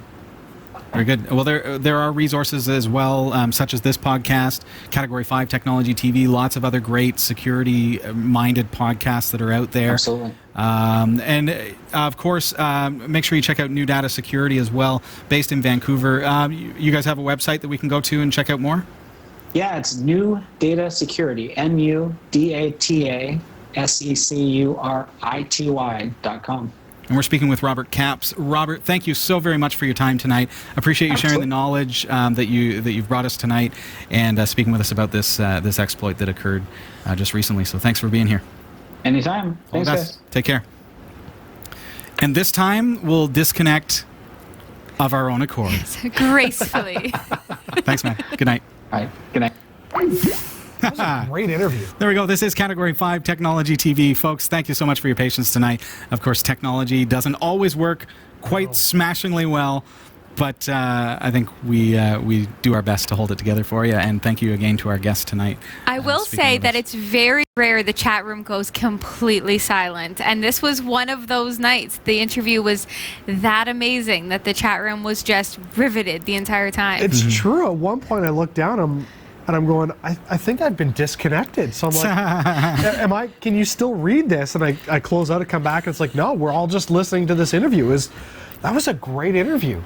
Very good. Well, there are resources as well, such as this podcast, Category 5 Technology TV, lots of other great security-minded podcasts that are out there. Absolutely. And of course, make sure you check out NuData Security as well, based in Vancouver. You guys have a website that we can go to and check out more? Yeah, it's NuData Security, NuDataSecurity.com. And we're speaking with Robert Capps. Robert, thank you so very much for your time tonight. Appreciate you sharing the knowledge that you've brought us tonight, and speaking with us about this exploit that occurred just recently. So thanks for being here. Anytime. Thanks, guys. Take care. And this time we'll disconnect of our own accord. Gracefully. Thanks, man. Good night. All right. Good night. That was a great interview. There we go. This is Category 5 Technology TV. Folks, thank you so much for your patience tonight. Of course, technology doesn't always work quite smashingly well, but I think we do our best to hold it together for you. And thank you again to our guest tonight. I will say that it's very rare the chat room goes completely silent. And this was one of those nights. The interview was that amazing that the chat room was just riveted the entire time. It's true. At one point, I looked down and I'm going, I think I've been disconnected. So I'm like, can you still read this? And I close out and come back, and it's like, no, we're all just listening to this interview. That was a great interview.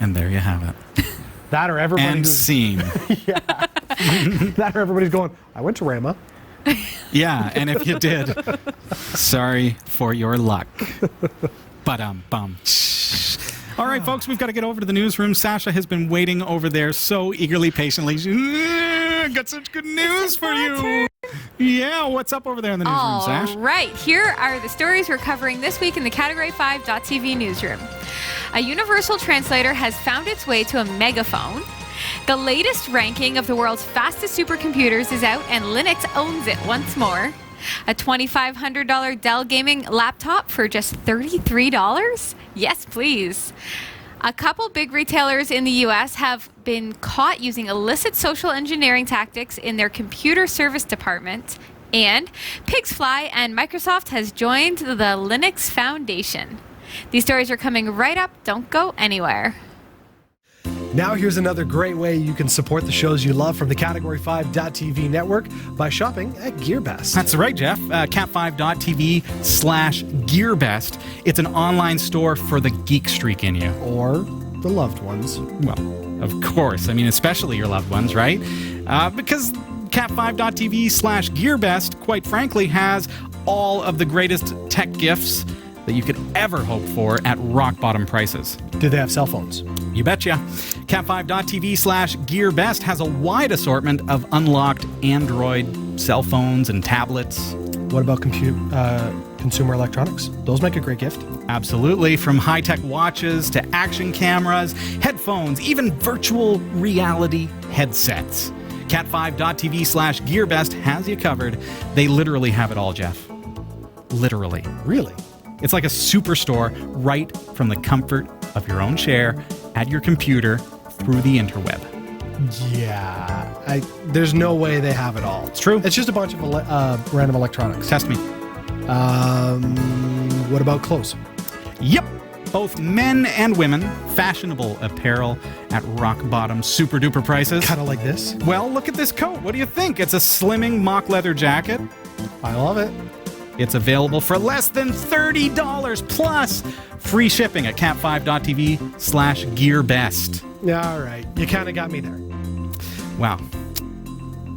And there you have it. That or everybody and scene. Yeah. That or everybody's going, I went to Rama. Yeah, and if you did, sorry for your luck. Bum. All right, folks, we've got to get over to the newsroom. Sasha has been waiting over there so eagerly, patiently. Got such good news for you. Yeah, what's up over there in the newsroom, Sash? All right, here are the stories we're covering this week in the Category 5.tv newsroom. A universal translator has found its way to a megaphone. The latest ranking of the world's fastest supercomputers is out, and Linux owns it once more. A $2,500 Dell gaming laptop for just $33? Yes, please. A couple big retailers in the U.S. have been caught using illicit social engineering tactics in their computer service department. And pigs fly, and Microsoft has joined the Linux Foundation. These stories are coming right up. Don't go anywhere. Now here's another great way you can support the shows you love from the Category5.tv network by shopping at Gearbest. That's right, Jeff. cat5.tv/Gearbest. It's an online store for the geek streak in you. Or the loved ones. Well, of course. I mean, especially your loved ones, right? Because cat5.tv/Gearbest, quite frankly, has all of the greatest tech gifts that you could ever hope for at rock-bottom prices. Do they have cell phones? You betcha. Cat5.tv/Gearbest has a wide assortment of unlocked Android cell phones and tablets. What about consumer electronics? Those make a great gift. Absolutely. From high-tech watches to action cameras, headphones, even virtual reality headsets. Cat5.tv/Gearbest has you covered. They literally have it all, Jeff. Literally. Really? It's like a superstore right from the comfort of your own chair at your computer through the interweb. Yeah. There's no way they have it all. It's true. It's just a bunch of random electronics. Test me. What about clothes? Yep. Both men and women, fashionable apparel at rock-bottom, super-duper prices. Kind of like this? Well, look at this coat. What do you think? It's a slimming mock leather jacket. I love it. It's available for less than $30 plus free shipping at cat5.tv/Gearbest. Yeah, all right. You kind of got me there. Wow.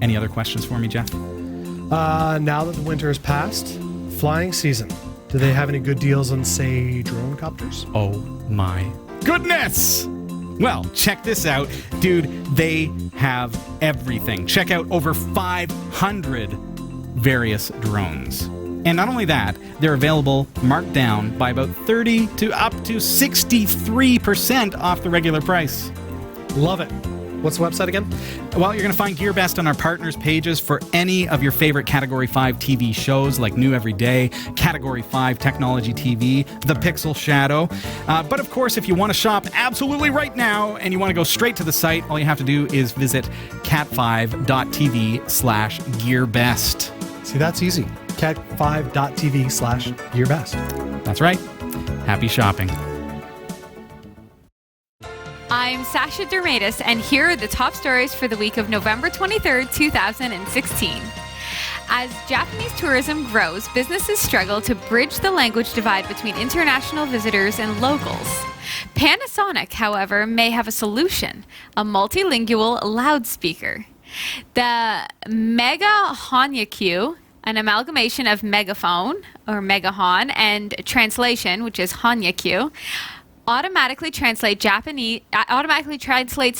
Any other questions for me, Jeff? Now that the winter has passed, flying season. Do they have any good deals on, say, drone copters? Oh my goodness! Well, check this out. Dude, they have everything. Check out over 500 various drones. And not only that, they're available marked down by about 30 to up to 63% off the regular price. Love it. What's the website again? Well, you're going to find Gearbest on our partners pages for any of your favorite Category 5 TV shows like New Every Day, Category 5 Technology TV, The Pixel Shadow. But of course, if you want to shop absolutely right now and you want to go straight to the site, all you have to do is visit cat5.tv/Gearbest. See, that's easy. cat5.tv/Gearbest. That's right. Happy shopping. I'm Sasha Dermatis, and here are the top stories for the week of November 23rd, 2016. As Japanese tourism grows, businesses struggle to bridge the language divide between international visitors and locals. Panasonic, however, may have a solution: a multilingual loudspeaker. The Mega Honyakyu, an amalgamation of megaphone or megahon and translation, which is Honyakyu, automatically translates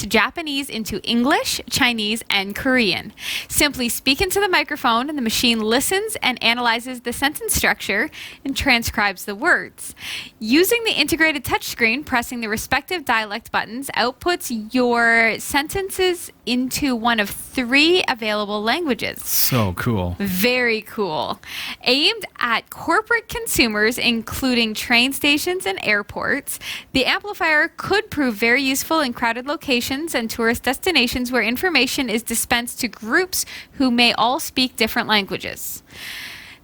Japanese into English, Chinese, and Korean. Simply speak into the microphone and the machine listens and analyzes the sentence structure and transcribes the words. Using the integrated touchscreen, pressing the respective dialect buttons outputs your sentences into one of 3 available languages. So cool. Very cool. Aimed at corporate consumers, including train stations and airports, the amplifier could prove very useful in crowded locations and tourist destinations where information is dispensed to groups who may all speak different languages.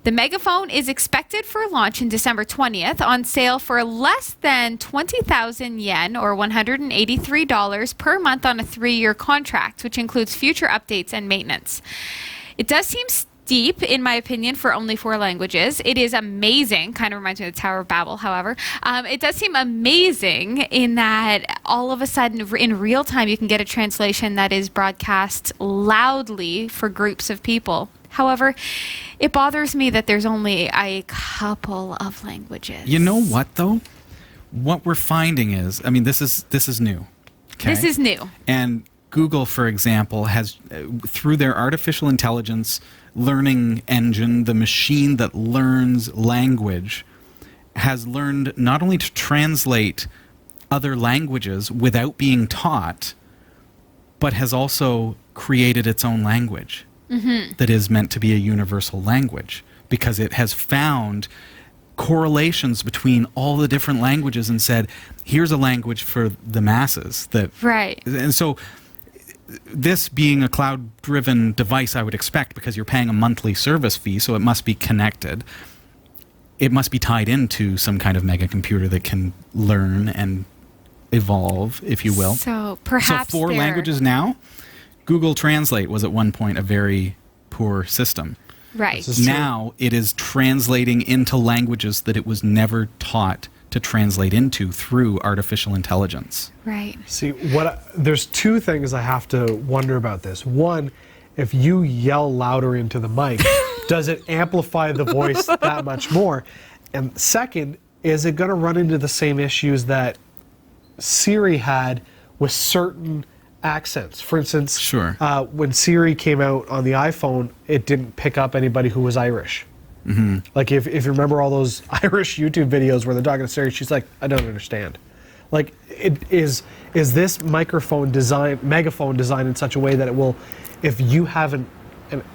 The megaphone is expected for launch in December 20th, on sale for less than 20,000 yen or $183 per month on a 3-year contract, which includes future updates and maintenance. It does seem steep, in my opinion, for only 4 languages. It is amazing. Kind of reminds me of the Tower of Babel, however. It does seem amazing in that all of a sudden, in real time, you can get a translation that is broadcast loudly for groups of people. However, it bothers me that there's only a couple of languages. You know what, though? What we're finding is, I mean, this is new. Okay? This is new. And Google, for example, has, through their artificial intelligence learning engine, the machine that learns language, has learned not only to translate other languages without being taught, but has also created its own language that is meant to be a universal language, because it has found correlations between all the different languages and said, here's a language for the masses. Right. And so this being a cloud-driven device, I would expect, because you're paying a monthly service fee, so it must be connected. It must be tied into some kind of mega computer that can learn and evolve, if you will. So perhaps 4 languages now. Google Translate was at one point a very poor system. Right. Now it is translating into languages that it was never taught to translate into through artificial intelligence. Right. See, there's 2 things I have to wonder about this. One, if you yell louder into the mic, does it amplify the voice that much more? And second, is it going to run into the same issues that Siri had with certain accents? For instance, Sure. When Siri came out on the iPhone, it didn't pick up anybody who was Irish. Like if you remember all those Irish YouTube videos where they're talking to Siri, she's like, I don't understand. Like, is this megaphone designed in such a way that it will, if you have an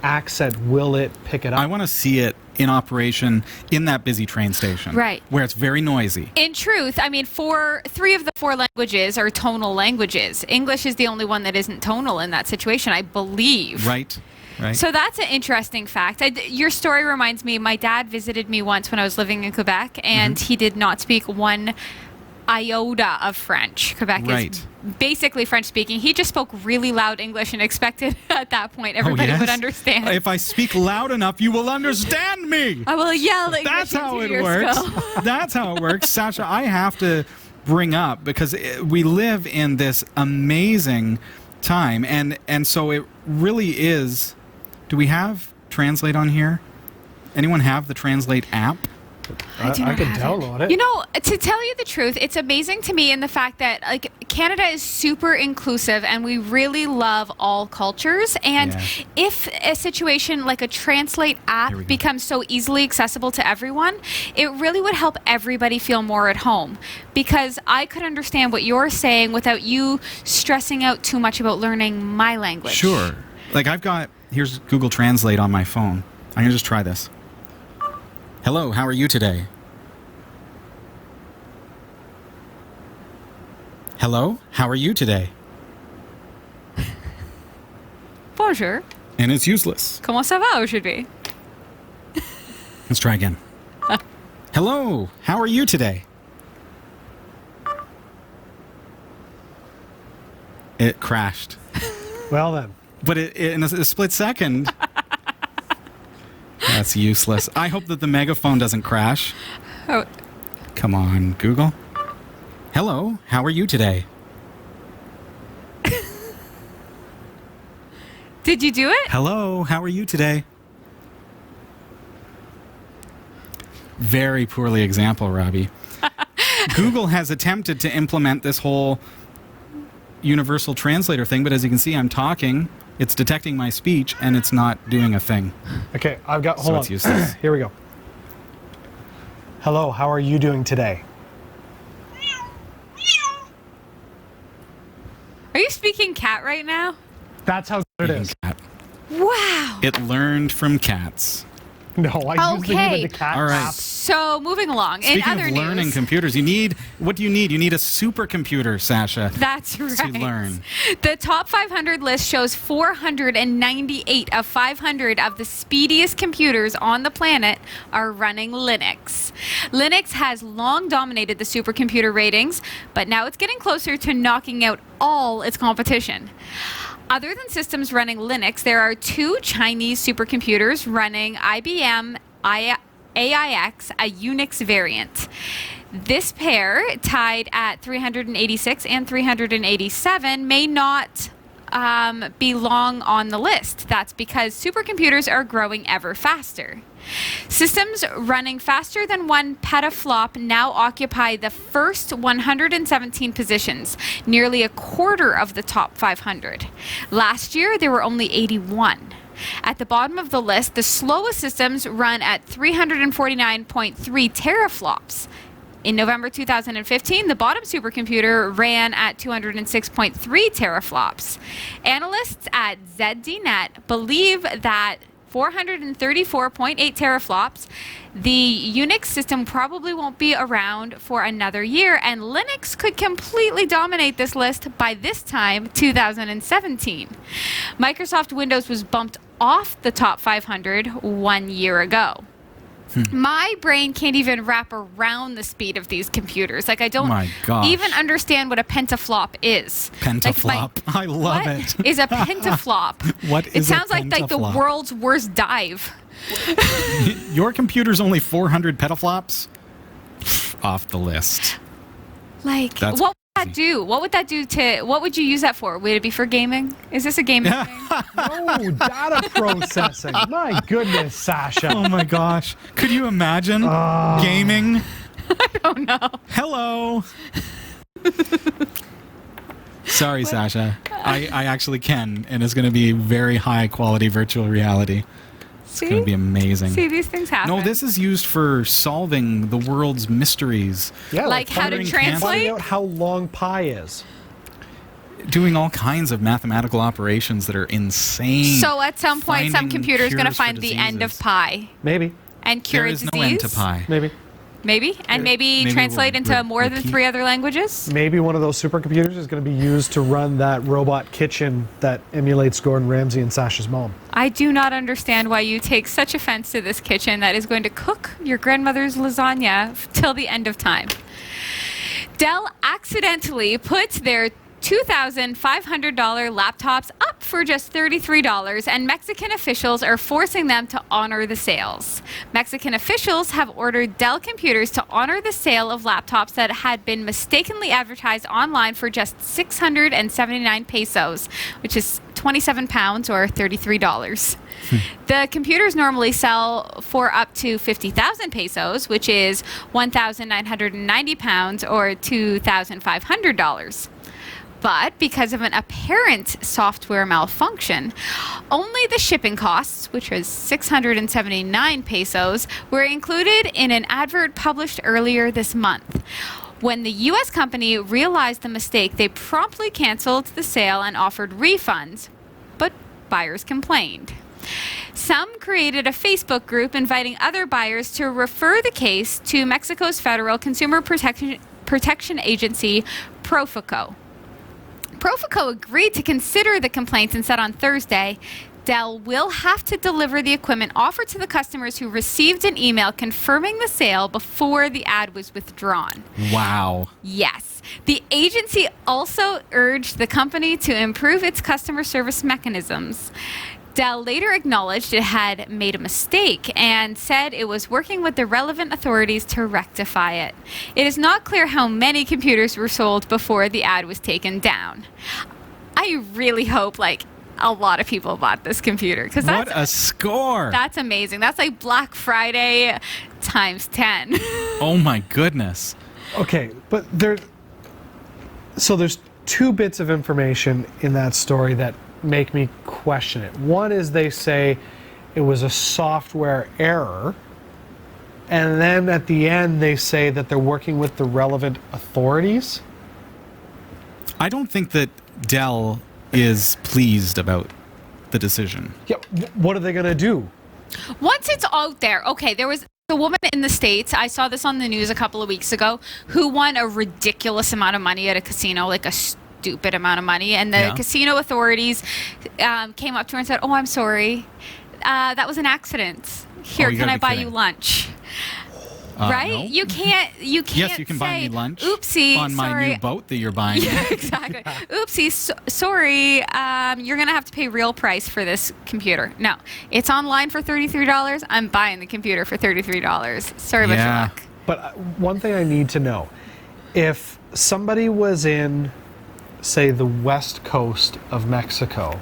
accent, will it pick it up? I want to see it in operation in that busy train station. Right. Where it's very noisy. In truth, I mean, 3 of the 4 languages are tonal languages. English is the only one that isn't tonal in that situation, I believe. Right. Right. So that's an interesting fact. Your story reminds me, my dad visited me once when I was living in Quebec, and he did not speak one iota of French. Quebec is basically French speaking. He just spoke really loud English and expected at that point everybody would understand. If I speak loud enough, you will understand me. I will yell English. That's how into it your works. skull. That's how it works. Sasha, I have to bring up, because we live in this amazing time, and so it really is. Do we have Translate on here? Anyone have the Translate app? I can download it. You know, to tell you the truth, it's amazing to me in the fact that Canada is super inclusive and we really love all cultures. And if a situation like a Translate app becomes so easily accessible to everyone, it really would help everybody feel more at home. Because I could understand what you're saying without you stressing out too much about learning my language. Sure. Like here's Google Translate on my phone. I'm going to just try this. Hello, how are you today? Hello, how are you today? Bonjour. And it's useless. Comment ça va aujourd'hui? Let's try again. Hello, how are you today? It crashed. Well then. But in a split second... That's useless. I hope that the megaphone doesn't crash. Oh. Come on, Google. Hello, how are you today? Did you do it? Hello, how are you today? Very poorly example, Robbie. Google has attempted to implement this whole universal translator thing, but as you can see, I'm talking. It's detecting my speech, and it's not doing a thing. Okay, hold on. It's useless. Here we go. Hello, how are you doing today? Are you speaking cat right now? That's how good it is. Cat. Wow. It learned from cats. No, I usually Okay. use the cat All right. app. So moving along. Speaking in other of learning news, computers, what do you need? You need a supercomputer, Sasha. that's right. To learn. The top 500 list shows 498 of 500 of the speediest computers on the planet are running Linux. Linux has long dominated the supercomputer ratings, but now it's getting closer to knocking out all its competition. Other than systems running Linux, there are 2 Chinese supercomputers running IBM AIX, a Unix variant. This pair, tied at 386 and 387, may not be long on the list. That's because supercomputers are growing ever faster. Systems running faster than 1 petaflop now occupy the first 117 positions, nearly a quarter of the top 500. Last year, there were only 81. At the bottom of the list, the slowest systems run at 349.3 teraflops. In November 2015, the bottom supercomputer ran at 206.3 teraflops. Analysts at ZDNet believe that 434.8 teraflops, the Unix system probably won't be around for another year, and Linux could completely dominate this list by this time, 2017. Microsoft Windows was bumped off the top 500 1 year ago. My brain can't even wrap around the speed of these computers. Like, I don't even understand what a petaflop is. Pentaflop. I love it. What is a petaflop? What is it sounds a like the pentaflop? world's worst dive. Your computer's only 400 petaflops? Off the list. Like, That's what would that do? What would that do to... What would you use that for? Would it be for gaming? Is this a gaming thing? Oh, data processing. My goodness, Sasha. Oh my gosh. Could you imagine gaming? I don't know. Hello. Sorry, Sasha. I actually can, and it's going to be very high quality virtual reality. It's going to be amazing. See, these things happen. No, this is used for solving the world's mysteries. Yeah, Like how to finding translate? finding out how long pi is. Doing all kinds of mathematical operations that are insane. So at some point, some Finding computer's going to cures for find the end of diseases. pi Maybe. and cure There a is disease. no end to pi. Maybe. Maybe. And maybe Maybe translate we'll into more than repeat. 3 other languages. Maybe one of those supercomputers is going to be used to run that robot kitchen that emulates Gordon Ramsay and Sasha's mom. I do not understand why you take such offense to this kitchen that is going to cook your grandmother's lasagna till the end of time. Dell accidentally put their $2,500 laptops up for just $33, and Mexican officials are forcing them to honor the sales. Mexican officials have ordered Dell computers to honor the sale of laptops that had been mistakenly advertised online for just 679 pesos, which is 27 pounds or $33. The computers normally sell for up to 50,000 pesos, which is 1,990 pounds or $2,500. But because of an apparent software malfunction, only the shipping costs, which was 679 pesos, were included in an advert published earlier this month. When the U.S. company realized the mistake, they promptly canceled the sale and offered refunds, but buyers complained. Some created a Facebook group inviting other buyers to refer the case to Mexico's Federal Consumer Protection Agency, Profico. Profico agreed to consider the complaints and said on Thursday, Dell will have to deliver the equipment offered to the customers who received an email confirming the sale before the ad was withdrawn. Wow. Yes. The agency also urged the company to improve its customer service mechanisms. Dell later acknowledged it had made a mistake and said it was working with the relevant authorities to rectify it. It is not clear how many computers were sold before the ad was taken down. I really hope, a lot of people bought this computer. Because What a score. That's amazing. That's like Black Friday times 10. Oh my goodness. Okay, but there's 2 bits of information in that story that make me question it. One is they say it was a software error, and then at the end they say that they're working with the relevant authorities. I don't think that Dell is pleased about the decision. Yeah, what are they going to do? Once it's out there, okay, there was a woman in the States, I saw this on the news a couple of weeks ago, who won a ridiculous amount of money at a casino, like a stupid amount of money, and the casino authorities came up to her and said, "Oh, I'm sorry, that was an accident. Here, you can gotta I be buy kidding. you lunch?" Right? No. You can't. Yes, you can buy say, me lunch Oopsie, on my sorry. new boat that you're buying. Yeah, exactly. Oopsie, sorry. You're gonna have to pay real price for this computer. No, it's online for $33. I'm buying the computer for $33. Sorry about your Yeah. luck. But one thing I need to know, if somebody was in, say, the west coast of Mexico,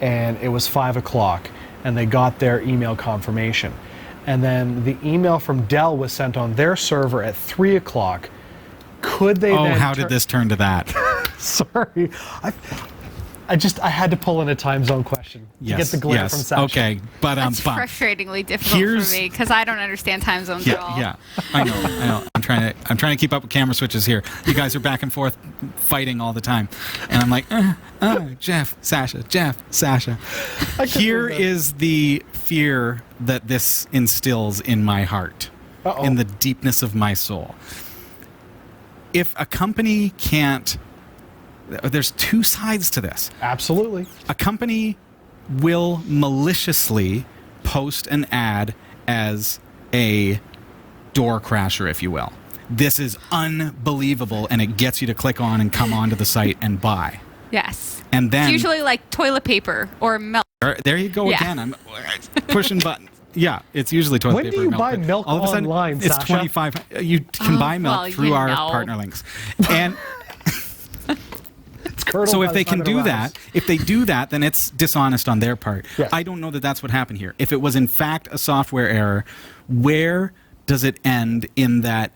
and it was 5 o'clock, and they got their email confirmation, and then the email from Dell was sent on their server at 3 o'clock, could they Oh, then how did this turn to that? Sorry. I had to pull in a time zone question. question to get the glare from Sasha. Okay, but That's frustratingly difficult here's- for me because I don't understand time zones at all. Yeah, I know. I'm trying to keep up with camera switches here. You guys are back and forth fighting all the time, and I'm like, Jeff, Sasha. Here is the fear that this instills in my heart, in the deepness of my soul. If a company can't, there's two sides to this. Absolutely. A company will maliciously post an ad as a door crasher, if you will. This is unbelievable, and it gets you to click on and come onto the site and buy. Yes. And then It's usually like toilet paper or milk. there you go Yeah. again. I'm pushing buttons. Yeah, it's usually toilet When paper. do you and buy but milk all of a sudden, online, it's Sasha? 25. You can buy milk well, through you our know. partner links, and Curdled so by if the they time can it do arrives. that, then it's dishonest on their part. Yes. I don't know that that's what happened here. If it was in fact a software error, where does it end in that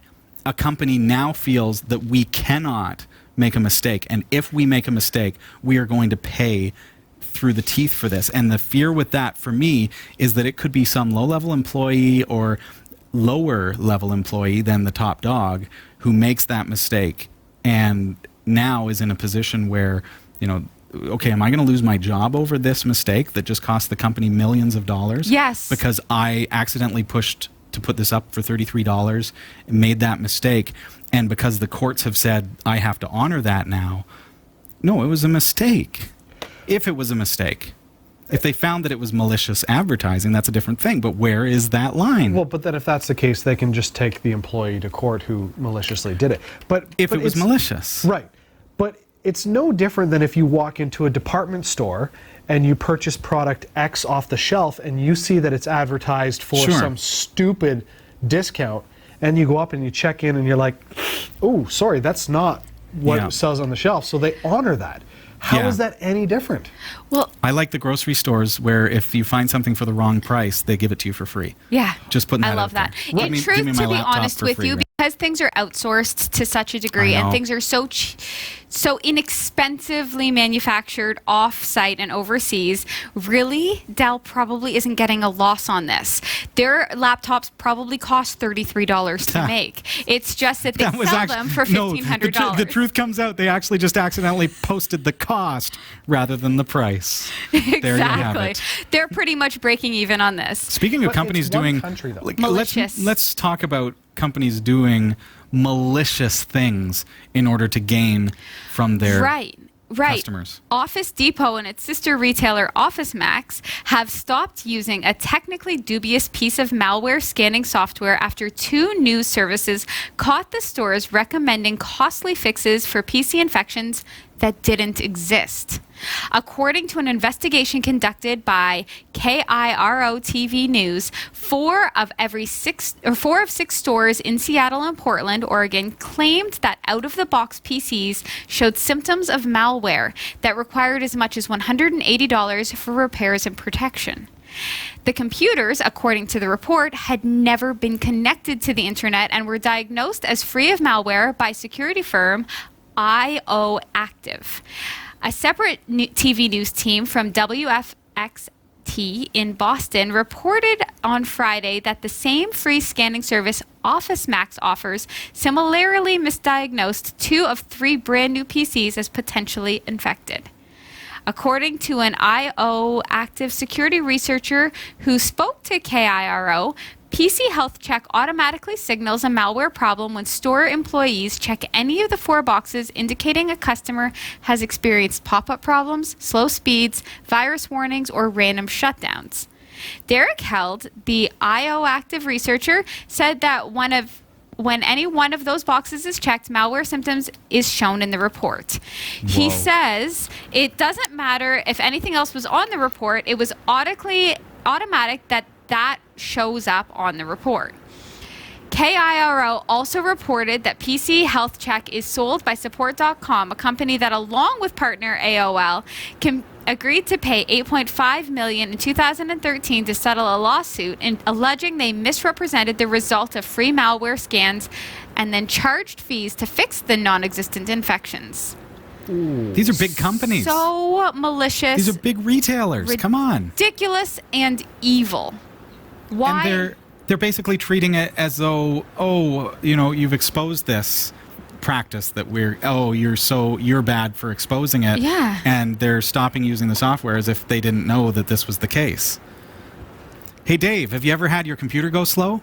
a company now feels that we cannot make a mistake, and if we make a mistake, we are going to pay through the teeth for this? And the fear with that for me is that it could be some low-level employee or lower level employee than the top dog who makes that mistake and now is in a position where, okay, am I going to lose my job over this mistake that just cost the company millions of dollars? Yes. Because I accidentally pushed to put this up for $33 and made that mistake. And because the courts have said I have to honor that now. No, it was a mistake. If it was a mistake. If they found that it was malicious advertising, that's a different thing. But where is that line? Well, but then if that's the case, they can just take the employee to court who maliciously did it. But if but it was it's- malicious. Right. But it's no different than if you walk into a department store and you purchase product X off the shelf and you see that it's advertised for Sure. some stupid discount, and you go up and you check in and you're like, oh, sorry, that's not what Yeah. it says on the shelf. So they honor that. How Yeah. is that any different? Well, I like the grocery stores where if you find something for the wrong price, they give it to you for free. yeah. Just putting that I love out that. there. In Give truth, me to my be laptop honest for with free, you, right? because things are outsourced to such a degree I and know. things are so inexpensively manufactured off-site and overseas, really, Dell probably isn't getting a loss on this. Their laptops probably cost $33 to make. It's just that they sell them for $1,500. The truth comes out. They actually just accidentally posted the cost rather than the price. Exactly. There you have it. They're pretty much breaking even on this. Speaking of But companies it's one doing, country, though. Malicious. let's talk about companies doing malicious things in order to gain from their Right. customers. Office Depot and its sister retailer Office Max have stopped using a technically dubious piece of malware scanning software after two news services caught the stores recommending costly fixes for PC infections that didn't exist. According to an investigation conducted by KIRO TV News, four of six stores in Seattle and Portland, Oregon, claimed that out-of-the-box PCs showed symptoms of malware that required as much as $180 for repairs and protection. The computers, according to the report, had never been connected to the internet and were diagnosed as free of malware by security firm IO Active. A separate TV news team from WFXT in Boston reported on Friday that the same free scanning service Office Max offers similarly misdiagnosed two of three brand new PCs as potentially infected. According to an IO Active security researcher who spoke to KIRO, PC Health Check automatically signals a malware problem when store employees check any of the four boxes indicating a customer has experienced pop-up problems, slow speeds, virus warnings, or random shutdowns. Derek Held, the IO Active researcher, said that when any one of those boxes is checked, malware symptoms is shown in the report. He says it doesn't matter if anything else was on the report, it was automatic that shows up on the report. KIRO also reported that PC Health Check is sold by Support.com, a company that, along with partner AOL, agreed to pay $8.5 million in 2013 to settle a lawsuit alleging they misrepresented the result of free malware scans and then charged fees to fix the non-existent infections. These are big companies. So malicious. These are big retailers. Come on. Ridiculous and evil. Why? And they're basically treating it as though, you've exposed this practice that you're bad for exposing it. Yeah. And they're stopping using the software as if they didn't know that this was the case. Hey, Dave, have you ever had your computer go slow?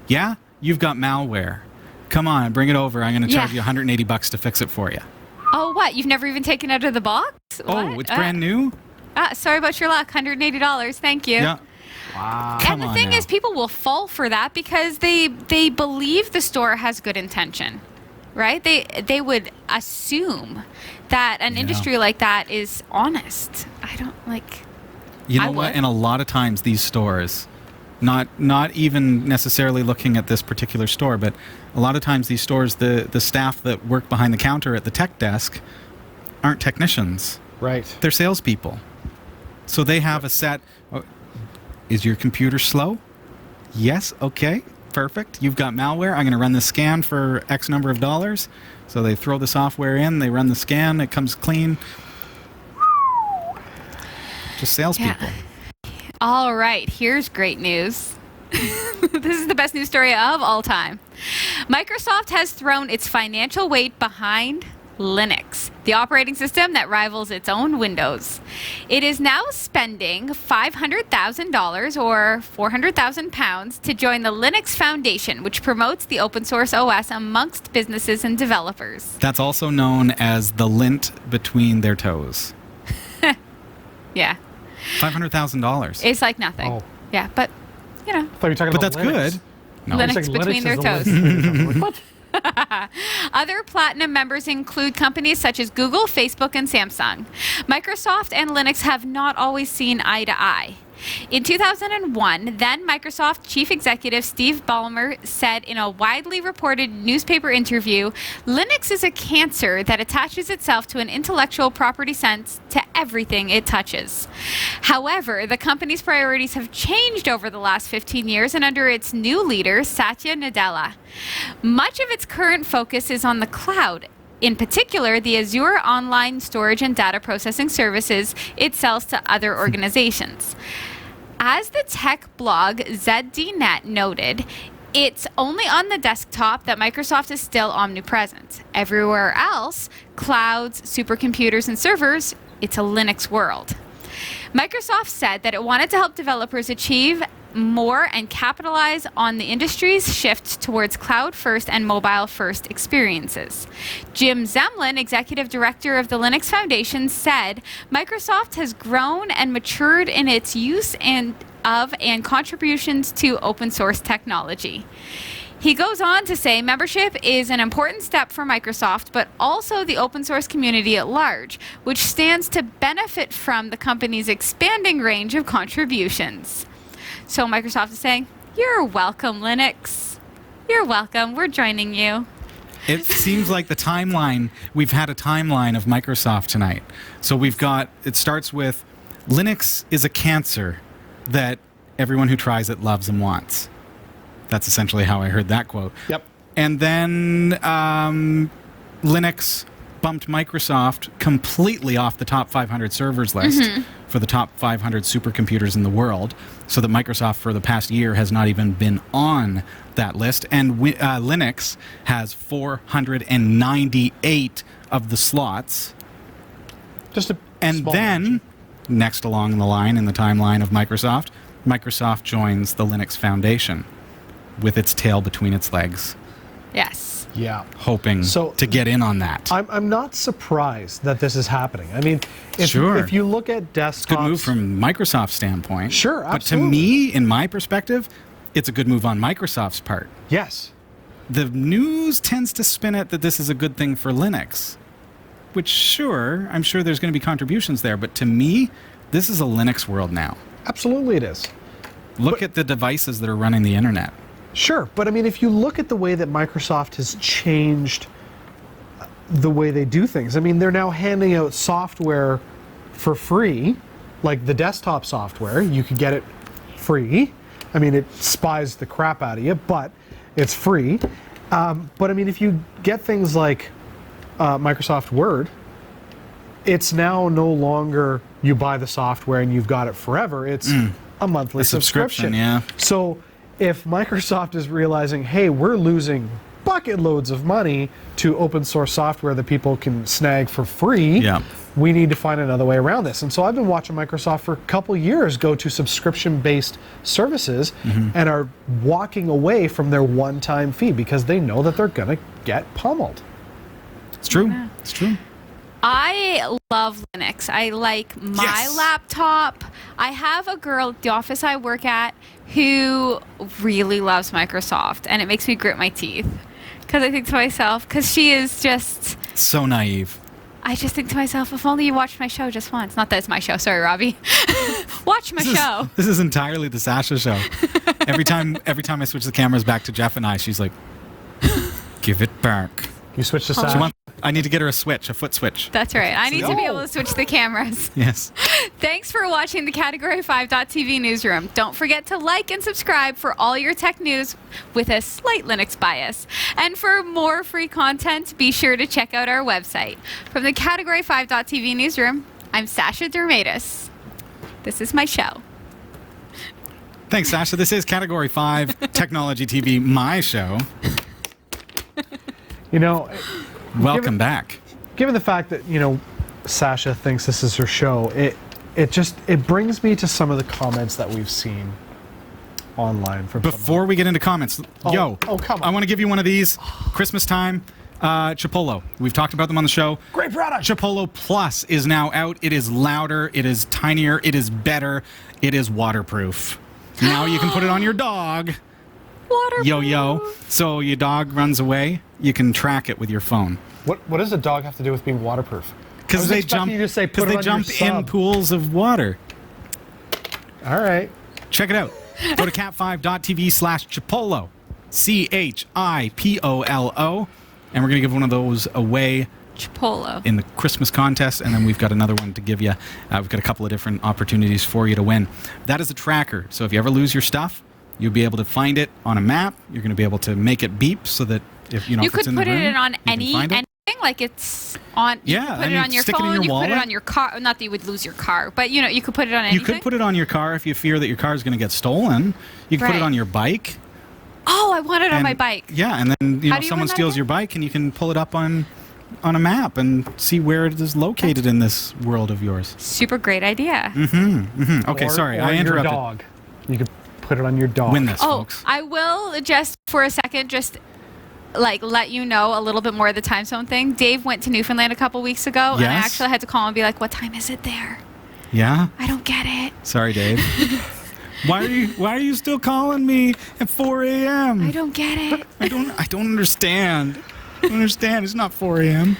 Yeah? You've got malware. Come on, bring it over. I'm going to charge you $180 to fix it for you. Oh, what? You've never even taken it out of the box? Oh, What? it's brand new? Sorry about your luck. $180. Thank you. Yeah. Wow. And the thing is, people will fall for that because they believe the store has good intention, right? They would assume that an industry like that is honest. I don't like... You know what? And a lot of times these stores, not even necessarily looking at this particular store, but a lot of times these stores, the staff that work behind the counter at the tech desk aren't technicians. Right. They're salespeople. So they have a set. Is your computer slow? Yes. Okay. Perfect. You've got malware. I'm going to run the scan for X number of dollars. So they throw the software in. They run the scan. It comes clean. Just salespeople. Yeah. All right. Here's great news. This is the best news story of all time. Microsoft has thrown its financial weight behind Linux, the operating system that rivals its own Windows. It is now spending $500,000 or £400,000 to join the Linux Foundation, which promotes the open source OS amongst businesses and developers. That's also known as the lint between their toes. Yeah. $500,000. It's like nothing. Oh. Yeah, but, you know. I thought you were talking But about that's Linux. good. No. Linux It's like between Linux their is toes. the Linux. What? Other platinum members include companies such as Google, Facebook, and Samsung. Microsoft and Linux have not always seen eye to eye. In 2001, then Microsoft chief executive Steve Ballmer said in a widely reported newspaper interview, "Linux is a cancer that attaches itself to an intellectual property sense to everything it touches." However, the company's priorities have changed over the last 15 years and under its new leader, Satya Nadella. Much of its current focus is on the cloud. In particular, the Azure online storage and data processing services it sells to other organizations. As the tech blog ZDNet noted, it's only on the desktop that Microsoft is still omnipresent. Everywhere else, clouds, supercomputers, and servers, it's a Linux world. Microsoft said that it wanted to help developers achieve more and capitalize on the industry's shift towards cloud-first and mobile-first experiences. Jim Zemlin, executive director of the Linux Foundation, said Microsoft has grown and matured in its use and contributions to open source technology. He goes on to say membership is an important step for Microsoft, but also the open source community at large, which stands to benefit from the company's expanding range of contributions. So Microsoft is saying, "You're welcome, Linux. You're welcome. We're joining you." It seems like the timeline, we've had a timeline of Microsoft tonight. So it starts with Linux is a cancer that everyone who tries it loves and wants. That's essentially how I heard that quote. Yep. And then Linux bumped Microsoft completely off the top 500 servers list for the top 500 supercomputers in the world, so that Microsoft for the past year has not even been on that list. And Linux has 498 of the slots. Just a And small then, margin. next along the line in the timeline of Microsoft, Microsoft joins the Linux Foundation with its tail between its legs, Yes. Yeah. hoping to get in on that. I'm not surprised that this is happening. I mean, if you look at desktops... Good move from Microsoft's standpoint. Sure, But to absolutely. me, in my perspective, it's a good move on Microsoft's part. Yes. The news tends to spin it that this is a good thing for Linux, which sure, I'm sure there's going to be contributions there, but to me, this is a Linux world now. Absolutely it is. Look at the devices that are running the internet. Sure, but I mean, if you look at the way that Microsoft has changed the way they do things, I mean, they're now handing out software for free, like the desktop software. You can get it free. I mean, it spies the crap out of you, but it's free. But I mean, if you get things like Microsoft Word, it's now no longer you buy the software and you've got it forever. It's a monthly A subscription, yeah. So if Microsoft is realizing, hey, we're losing bucket loads of money to open source software that people can snag for free, we need to find another way around this. And so I've been watching Microsoft for a couple years go to subscription-based services and are walking away from their one-time fee because they know that they're going to get pummeled. It's true. Yeah. It's true. I love Linux. I like my laptop. I have a girl at the office I work at who really loves Microsoft, and it makes me grit my teeth. Because I think to myself, because she is just... so naive. I just think to myself, if only you watched my show just once. Not that it's my show. Sorry, Robbie. Watch my show. This is entirely the Sasha show. Every time I switch the cameras back to Jeff and I, she's like, give it back. You switch to Sasha? I need to get her a foot switch. That's right. I need to be able to switch the cameras. Yes. Thanks for watching the Category5.tv newsroom. Don't forget to like and subscribe for all your tech news with a slight Linux bias. And for more free content, be sure to check out our website. From the Category5.tv newsroom, I'm Sasha Dermatis. This is my show. Thanks, Sasha. This is Category 5 Technology TV, my show. You know, welcome back. Given the fact that, you know, Sasha thinks this is her show, it brings me to some of the comments that we've seen online from Before we get into comments, come on. I want to give you one of these. Christmas time, Chipolo. We've talked about them on the show. Great product. Chipolo Plus is now out. It is louder, it is tinier, it is better, it is waterproof. Now you can put it on your dog. Waterproof. Yo. So your dog runs away, you can track it with your phone. What does a dog have to do with being waterproof? Because they jump in pools of water. All right. Check it out. Go to cat5.tv/Chipolo. CHIPOLO. And we're going to give one of those away Chipolo. in the Christmas contest, and then we've got another one to give you. We've got a couple of different opportunities for you to win. That is a tracker. So if you ever lose your stuff, you'll be able to find it on a map. You're going to be able to make it beep so that if you if it's in the room, could put it on anything, like it's on. You could put it on your phone. You could put it on your car. Not that you would lose your car, but you know you could put it on anything. You could put it on your car if you fear that your car is going to get stolen. You could put it on your bike. Oh, I want it on my bike. Yeah, and then someone steals your bike, and you can pull it up on a map and see where it is located in this world of yours. Super great idea. Okay, sorry, I interrupted. Your dog. You could put it on your dog. Win this, folks. I will just for a second let you know a little bit more of the time zone thing. Dave went to Newfoundland a couple weeks ago, and I actually had to call him and be like, "What time is it there?" Yeah. I don't get it. Sorry, Dave. Why are you still calling me at 4 a.m.? I don't get it. I don't understand. I don't understand. It's not 4 a.m.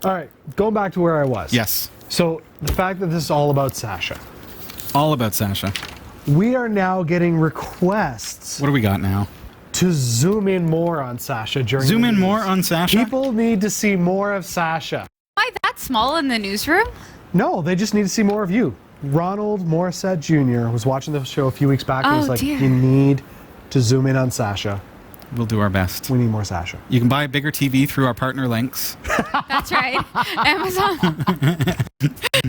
All right, going back to where I was. Yes. So the fact that this is all about Sasha. All about Sasha. We are now getting requests What do we got now? to zoom in more on Sasha during Zoom the in news. more on Sasha? People need to see more of Sasha. Am I that small in the newsroom? No, they just need to see more of you. Ronald Morissette Jr. was watching the show a few weeks back and was like, dear. you need to zoom in on Sasha. We'll do our best. We need more Sasha. You can buy a bigger TV through our partner links. That's right. Amazon.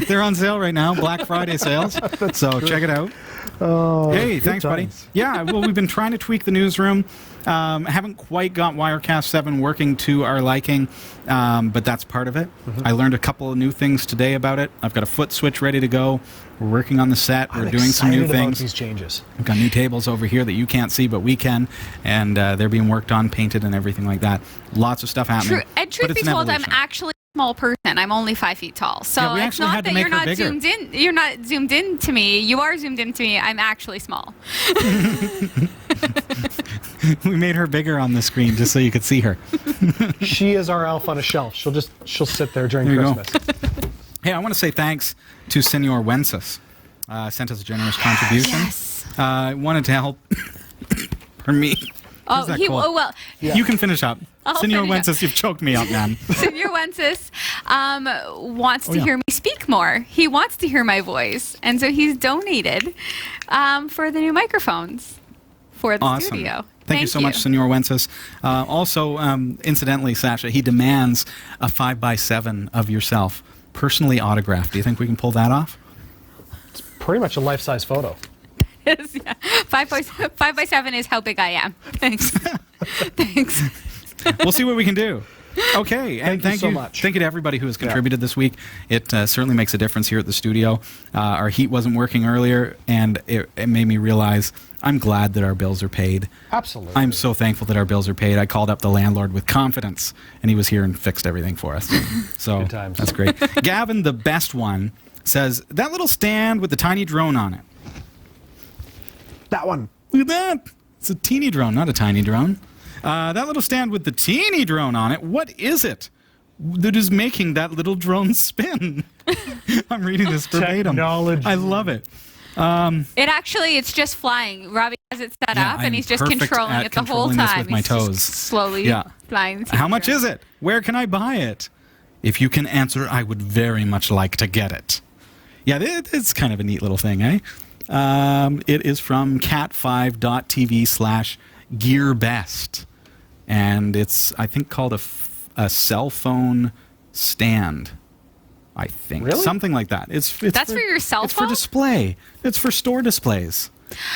They're on sale right now, Black Friday sales. So check it out. Oh, Hey, good thanks, buddy. times. Yeah, well, we've been trying to tweak the newsroom. Haven't quite got Wirecast 7 working to our liking, but that's part of it. I learned a couple of new things today about it. I've got a foot switch ready to go. We're working on the set. We're doing some new excited about things. these changes. We've got new tables over here that you can't see, but we can, and they're being worked on, painted, and everything like that. Lots of stuff happening. Truth but be it's an told, I'm evolution. actually a small person. I'm only 5 feet tall. So Yeah, we it's actually not had to that make you're her not bigger. zoomed in. You're not zoomed in to me. You are zoomed in to me. I'm actually small. We made her bigger on the screen just so you could see her. She is our elf on a shelf. She'll sit there during There you go. Christmas. Hey, I want to say thanks to Senor Wenceslas. Sent us a generous contribution. Yes. Wanted to help me. Oh, Is that cool? well. You can finish up. I'll Senor finish up. Wenceslas, you've choked me up, man. Senor Wences wants to yeah. hear me speak more. He wants to hear my voice, and so he's donated for the new microphones for the Awesome. studio. Thank you so much, Senor Wenceslas. Also, incidentally, Sasha, he demands a 5x7 of yourself. personally autographed. Do you think we can pull that off? Pretty much a life-size photo. Yeah. 5x7 is how big I am. Thanks. Thanks. We'll see what we can do. Okay, and Thank you so much. Thank you to everybody who has contributed this week. It certainly makes a difference here at the studio. Our heat wasn't working earlier, and it made me realize I'm glad that our bills are paid. Absolutely. I'm so thankful that our bills are paid. I called up the landlord with confidence, and he was here and fixed everything for us. So Good times. that's great. Gavin, the best one, says, that little stand with the tiny drone on it. That one. Look at that. It's a teeny drone, not a tiny drone. That little stand with the teeny drone on it, what is it that is making that little drone spin? I'm reading this verbatim. Technology. I love it. It's just flying. Robbie has it set Yeah, up, and I'm he's just perfect controlling at it the whole controlling this time. with my He's just toes. slowly Yeah. flying. the How much drone. is it? Where can I buy it? If you can answer, I would very much like to get it. Yeah, it's kind of a neat little thing, eh? It is from cat5.tv/Gearbest. And it's, I think, called a cell phone stand. I think. Really? Something like that. It's That's for your cell It's phone? for display. It's for store displays.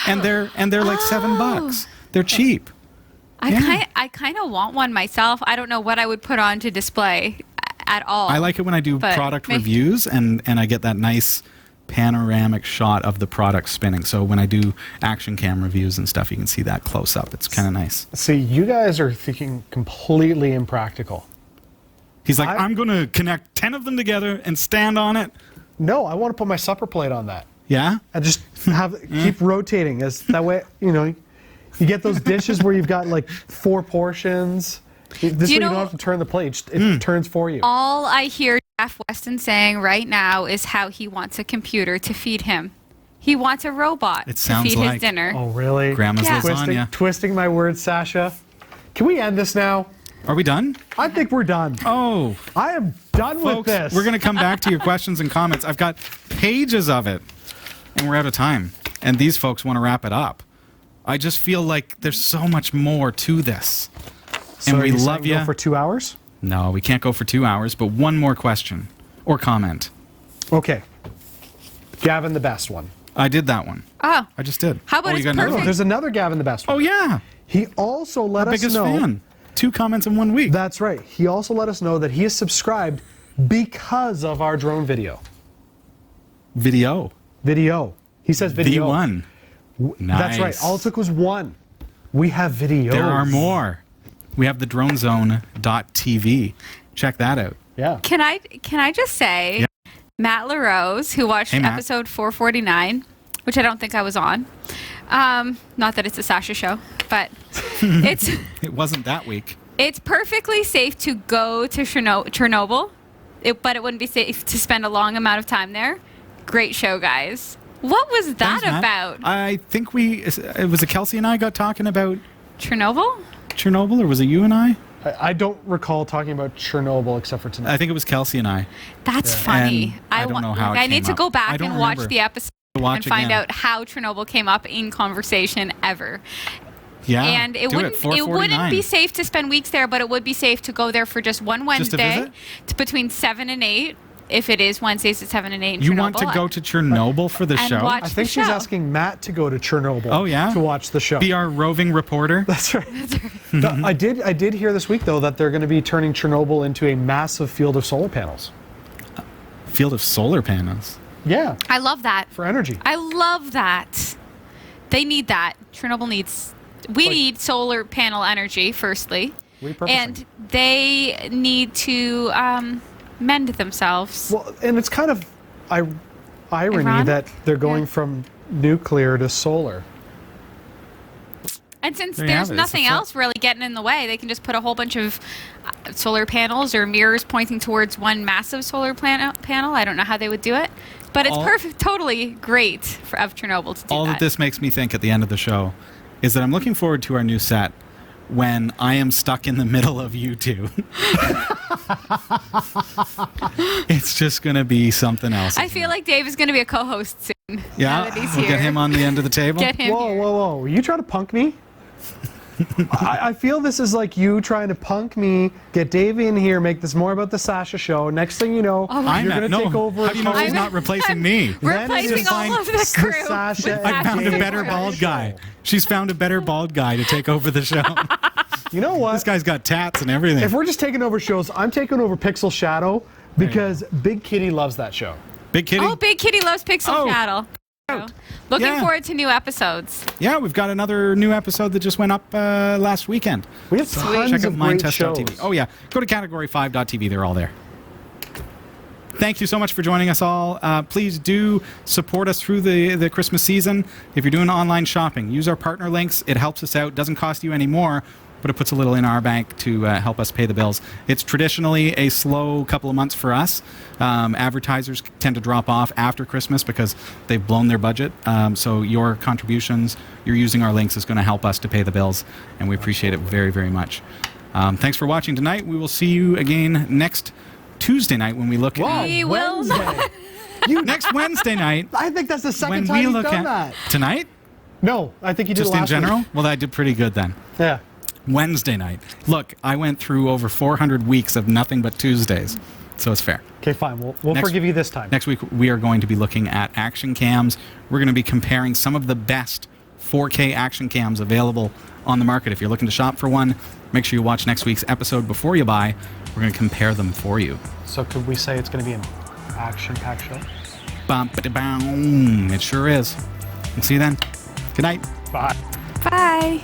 And they're like $7. They're cheap. I kind of want one myself. I don't know what I would put on to display at all. I like it when I do But product maybe- reviews and I get that nice panoramic shot of the product spinning. So when I do action cam reviews and stuff, you can see that close up. It's kind of nice. See, you guys are thinking completely impractical. He's like, I'm going to connect 10 of them together and stand on it. No, I want to put my supper plate on that. Yeah? And just keep rotating. As that way, you get those dishes where you've got like 4 portions. This way you don't have to turn the plate. It turns for you. All I hear Jeff Weston saying right now is how he wants a computer to feed him. He wants a robot It to sounds feed like- his dinner. Oh, really? Grandma's Yeah. lasagna. Twisting my words, Sasha. Can we end this now? Are we done? I think we're done. Oh, I am done with folks, this. we're going to come back to your questions and comments. I've got pages of it, and we're out of time. And these folks want to wrap it up. I just feel like there's so much more to this. So and we are you love saying go you. for 2 hours? No, we can't go for 2 hours, but one more question or comment. Okay. Gavin, the best one. I did that one. Oh, I just did. How about you his got another perfect- one? There's another Gavin, the best one. Oh, yeah. He also let us Biggest know. fan. 2 comments in 1 week. That's right. He also let us know that he is subscribed because of our drone video. Video. He says video. V1. Nice. That's right. All it took was 1. We have videos. There are more. We have the dronezone.tv. Check that out. Yeah. can I just say, Yeah. Matt LaRose, who watched Hey, Matt. episode 449, which I don't think I was on. Not that it's a Sasha show, but it's It wasn't that week. it's perfectly safe to go to Chernobyl, but it wouldn't be safe to spend a long amount of time there. Great show, guys. What was that Thanks, Matt. about? I think it was Kelsey and I got talking about Chernobyl? Chernobyl, or was it you and I? I don't recall talking about Chernobyl except for tonight. I think it was Kelsey and I. That's funny. And I don't know how it I need came to go up. back I don't and watch remember. the episode Watch and find again. out how Chernobyl came up in conversation ever. Yeah. And it do wouldn't 449. be safe to spend weeks there, but it would be safe to go there for just one Just to Wednesday visit? between 7 and 8. If it is Wednesdays at 7 and 8 in You Chernobyl. want to go to Chernobyl for the And show? watch- I think the she's show. asking Matt to go to Chernobyl. Oh, yeah? To watch the show. Be our roving reporter? That's right. I did hear this week though that they're going to be turning Chernobyl into a massive field of solar panels. Field of solar panels. Yeah, I love that. for energy. I love that. They need that. Chernobyl needs. We need solar panel energy, firstly. Repurposing. And they need to mend themselves. Well, and it's kind of irony Ironic? that they're going Yeah. from nuclear to solar. And since There you there's have it. It's a nothing flip. else really getting in the way, they can just put a whole bunch of solar panels or mirrors pointing towards one massive solar panel. I don't know how they would do it, but it's All- perfect, totally great of Chernobyl to do All that this makes me think at the end of the show is that I'm looking forward to our new set when I am stuck in the middle of you two. It's just going to be something else. I feel like Dave is going to be a co-host soon. Now Yeah, that he's we'll here. get him on the end of the table. Get him Whoa, here. whoa, whoa! Were you trying to punk me? I feel this is like you trying to punk me, get Dave in here, make this more about the Sasha show. Next thing you know, you're going to take over. How do you know she's not replacing me? Replacing all of the crew. Sasha with I found a Sasha. better bald guy. She's found a better bald guy to take over the show. You know what? This guy's got tats and everything. If we're just taking over shows, I'm taking over Pixel Shadow because Big Kitty loves that show. Big Kitty? Oh, Big Kitty loves Pixel Oh. Shadow. Looking Yeah. forward to new episodes. Yeah, we've got another new episode that just went up last weekend. We have tons Check out of great mindtest.tv. shows. Oh, yeah. Go to category5.tv. They're all there. Thank you so much for joining us all. Please do support us through the Christmas season. If you're doing online shopping, use our partner links. It helps us out. Doesn't cost you any more, but it puts a little in our bank to help us pay the bills. It's traditionally a slow couple of months for us. Advertisers tend to drop off after Christmas because they've blown their budget. So your contributions, you're using our links, is going to help us to pay the bills, and we appreciate it very, very much. Thanks for watching tonight. We will see you again next Tuesday night when we look at... We will not. Next Wednesday night I think that's the second when time we you've look done at... that. Tonight? No, I think you did Just it in last general? week. Well, I did pretty good then. Yeah. Wednesday night. Look, I went through over 400 weeks of nothing but Tuesdays, so it's fair. Okay, fine. We'll Next- forgive you this time. Next week, we are going to be looking at action cams. We're going to be comparing some of the best 4K action cams available on the market. If you're looking to shop for one, make sure you watch next week's episode before you buy. We're going to compare them for you. So could we say it's going to be an action-packed show? Bum-ba-da-boom. It sure is. We'll see you then. Good night. Bye. Bye.